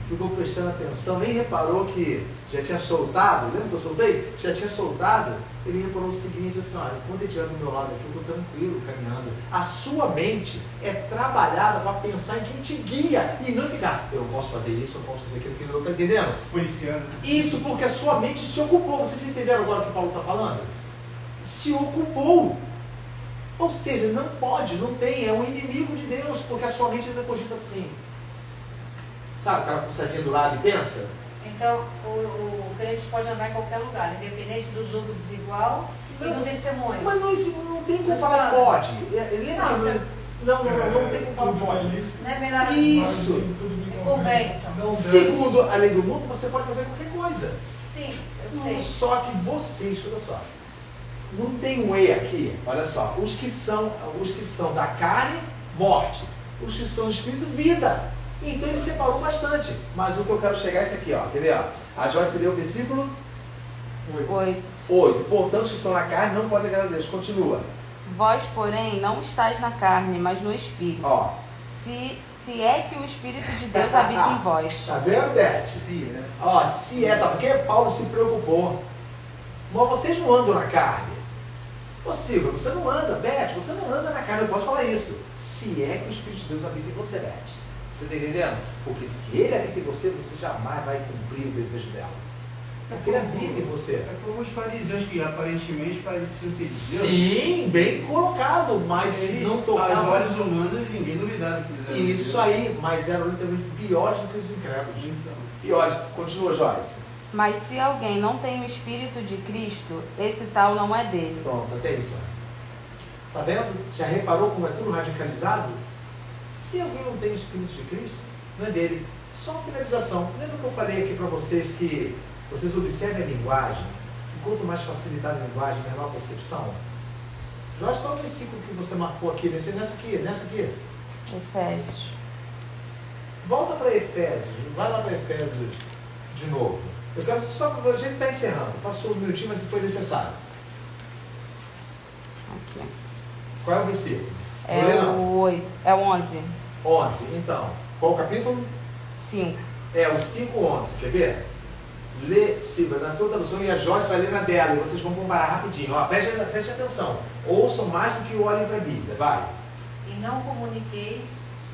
ficou prestando atenção, nem reparou que já tinha soltado, lembra que eu soltei? Já tinha soltado, ele reparou o seguinte, assim, olha, quando ele estiver do meu lado aqui, eu estou tranquilo, caminhando. A sua mente é trabalhada para pensar em quem te guia, e não ficar, eu não posso fazer isso, eu não posso fazer aquilo, que eu não estou entendendo? Policiano. Isso porque a sua mente se ocupou, vocês entenderam agora o que Paulo está falando? Se ocupou. Ou seja, não pode, não tem, é um inimigo de Deus, porque a sua mente ainda cogita assim. Sabe aquela coçadinha do lado e pensa? Então, o crente pode andar em qualquer lugar, independente do jogo desigual e do testemunho. Mas não tem como falar pode. Lembra? Não tem como falar pode. Não é melhor Isso. convém, então. Segundo a lei do mundo, você pode fazer qualquer coisa. Sim, eu sei. Só que você, escuta só, não tem um E aqui, olha só, os que são da carne, morte, os que são do espírito, vida. Então ele separou bastante. Mas o que eu quero chegar é esse aqui, ó. Quer ver? Ó? A Joyce leu o versículo 8. Portanto, os que estão na carne não podem agradar a Deus. Continua. Vós, porém, não estáis na carne, mas no Espírito. Ó. Se é que o Espírito de Deus habita em vós. Tá vendo, Beth? Sim, né? Ó, se é, sabe por quê? Paulo se preocupou. Mas vocês não andam na carne. Ô Silvia, você não anda, Beth, você não anda na carne. Eu posso falar isso. Se é que o Espírito de Deus habita em você, Beth. Você está entendendo? Porque se ele habita em você, você jamais vai cumprir o desejo dela. Porque ele habita em você. É como os fariseus que aparentemente pareciam ser de Deus. Sim, bem colocado, mas Eles, não aos tocavam. olhos humanos, ninguém duvidava que eles eram de Isso Deus. aí, mas eram literalmente piores do que os incrédulos. Então, Piores. Continua, Joyce. Mas se alguém não tem o Espírito de Cristo, esse tal não é dele. Pronto, até isso. Tá vendo? Já reparou como é tudo radicalizado? Se alguém não tem o Espírito de Cristo, não é dele. Só uma finalização. Lembra que eu falei aqui para vocês que vocês observem a linguagem, que quanto mais facilitada a linguagem, menor a percepção? Jorge, qual é o versículo que você marcou aqui? Nessa aqui? Efésios. Volta para Efésios. Vai lá para Efésios de novo. Eu quero só para a gente está encerrando. Passou uns minutinhos, mas foi necessário. Aqui. Qual é o versículo? É Vou ler, não. o 8. É o 11. 11. Então, qual o capítulo? 5. É o 5:11. Quer ver? Lê, Silvia, na tua tradução, e a Joyce vai ler na dela, e vocês vão comparar rapidinho. Ó, preste atenção. Ouçam mais do que olhem para a Bíblia. Vai. E não comuniqueis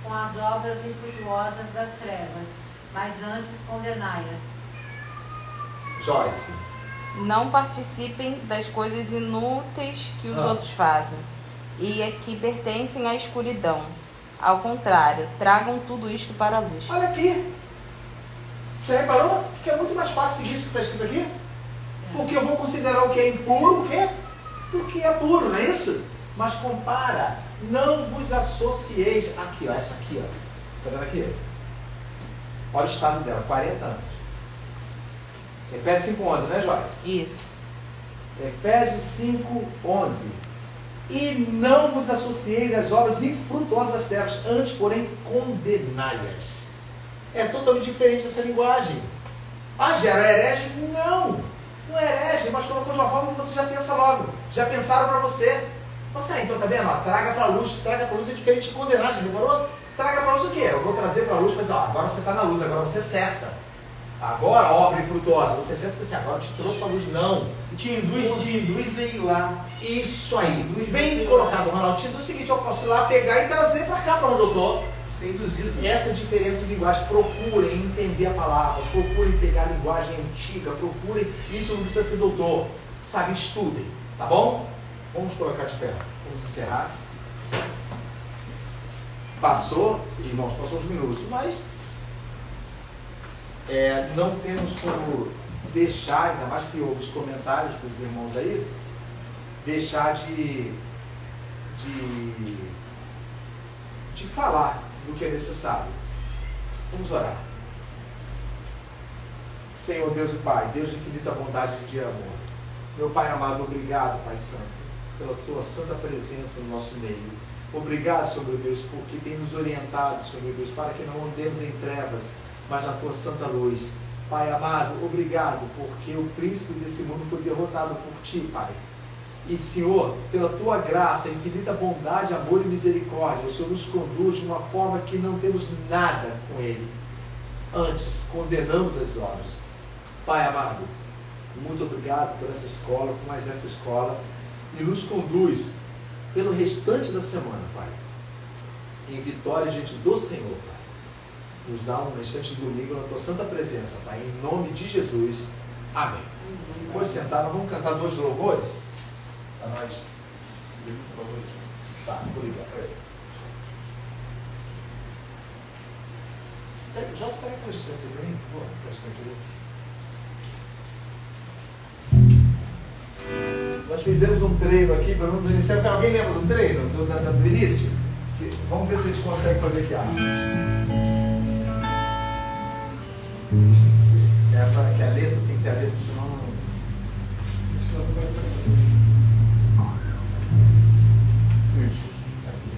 com as obras infrutuosas das trevas, mas antes condenai-as. Joyce. Não participem das coisas inúteis que os Ah. outros fazem e que pertencem à escuridão. Ao contrário, tragam tudo isto para a luz. Olha aqui. Você reparou que é muito mais fácil seguir isso que está escrito aqui? Porque eu vou considerar o que é impuro, o que é puro, não é isso? Mas compara. Não vos associeis. Aqui, ó, essa aqui, ó. Tá vendo aqui? Olha o estado dela, 40 anos. Efésios 5:11, né, Joyce? Isso. Efésios 5:11. E não vos associeis às obras infrutuosas das trevas, antes, porém, condenai-as. É totalmente diferente essa linguagem. Ah, já era herege? Não é herege, mas colocou de uma forma que você já pensa logo. Já pensaram para você. Você, então tá vendo? Ó, traga para a luz é diferente de condenar, já reparou? Traga para a luz o quê? Eu vou trazer para a luz para dizer, ó, agora você está na luz, agora você acerta. Agora, obra infrutuosa, você acerta porque assim, agora eu te trouxe para a luz, não. te induz a ir lá. Isso aí, bem colocado, Ronaldo. Te induz o seguinte, eu posso ir lá pegar e trazer para cá, para onde eu estou. Ser induzido. Essa é a diferença de linguagem. Procurem entender a palavra, procurem pegar a linguagem antiga, procurem. Isso não precisa ser doutor, sabe? Estudem, tá bom? Vamos colocar de pé, vamos encerrar. Passou, irmãos, passou uns minutos, mas não temos como deixar, ainda mais que houve os comentários dos irmãos aí, deixar de falar do que é necessário. Vamos orar. Senhor Deus e Pai, Deus de infinita bondade e de amor, meu Pai amado, obrigado, Pai Santo, pela Tua santa presença no nosso meio. Obrigado, Senhor meu Deus, porque tem nos orientado, Senhor meu Deus, para que não andemos em trevas, mas na Tua santa luz. Pai amado, obrigado, porque o príncipe desse mundo foi derrotado por Ti, Pai. E, Senhor, pela Tua graça, infinita bondade, amor e misericórdia, o Senhor nos conduz de uma forma que não temos nada com Ele. Antes, condenamos as obras. Pai amado, muito obrigado por essa escola, por mais essa escola, e nos conduz pelo restante da semana, Pai, em vitória diante do Senhor, Pai. Nos dá um restante de domingo na tua santa presença, Pai, em nome de Jesus. Amém. Depois sentar, nós vamos cantar 2 louvores para nós. Tá, vou ligar para ele. Já espera com licença para mim, por favor, com licença ali. Nós fizemos um treino aqui para o início. Alguém lembra do treino, do início? Vamos ver se a gente consegue fazer aqui. Para que a letra tem que ter a letra, senão não. Isso. Aqui.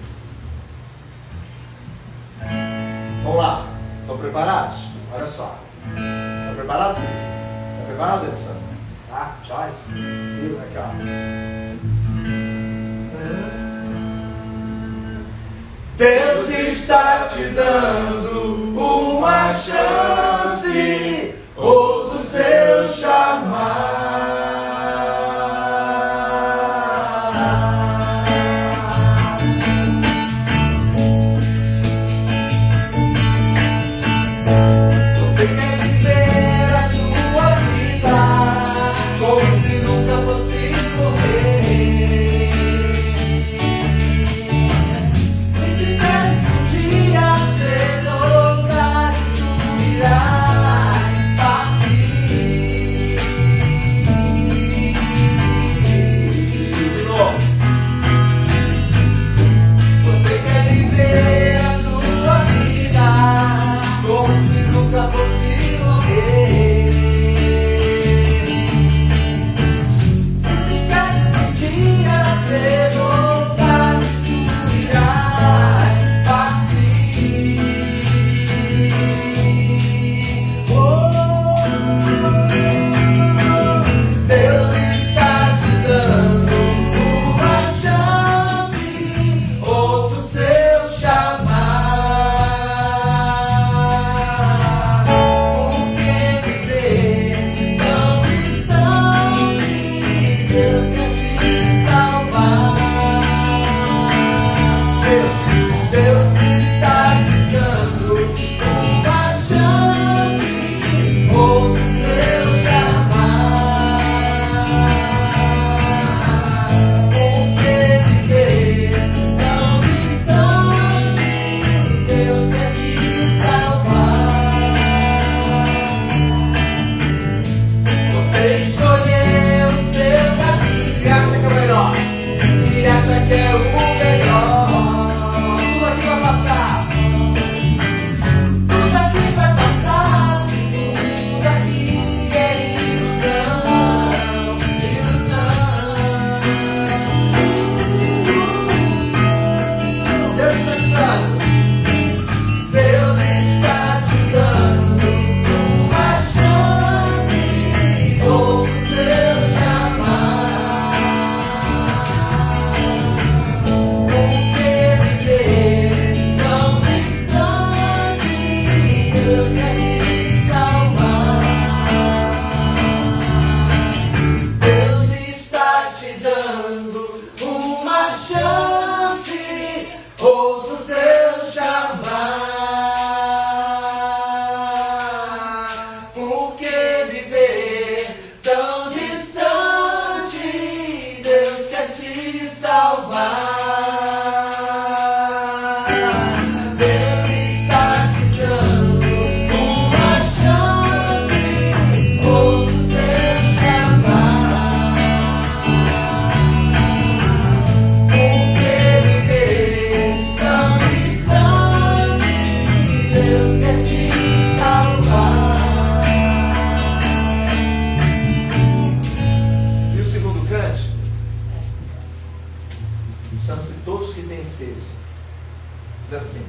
Vamos lá. Estão preparados? Olha só. Está preparado, filho? Está preparado, Alessandro? Tá? Joyce? Ciro, aqui, ó. Deus está te dando uma chance, ouça o seu chamar. Você quer viver a sua vida como se nunca fosse morrer. Chama-se Todos que têm sede. Diz assim.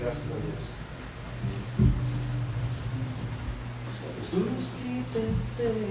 Graças a Deus. Dos que te sede.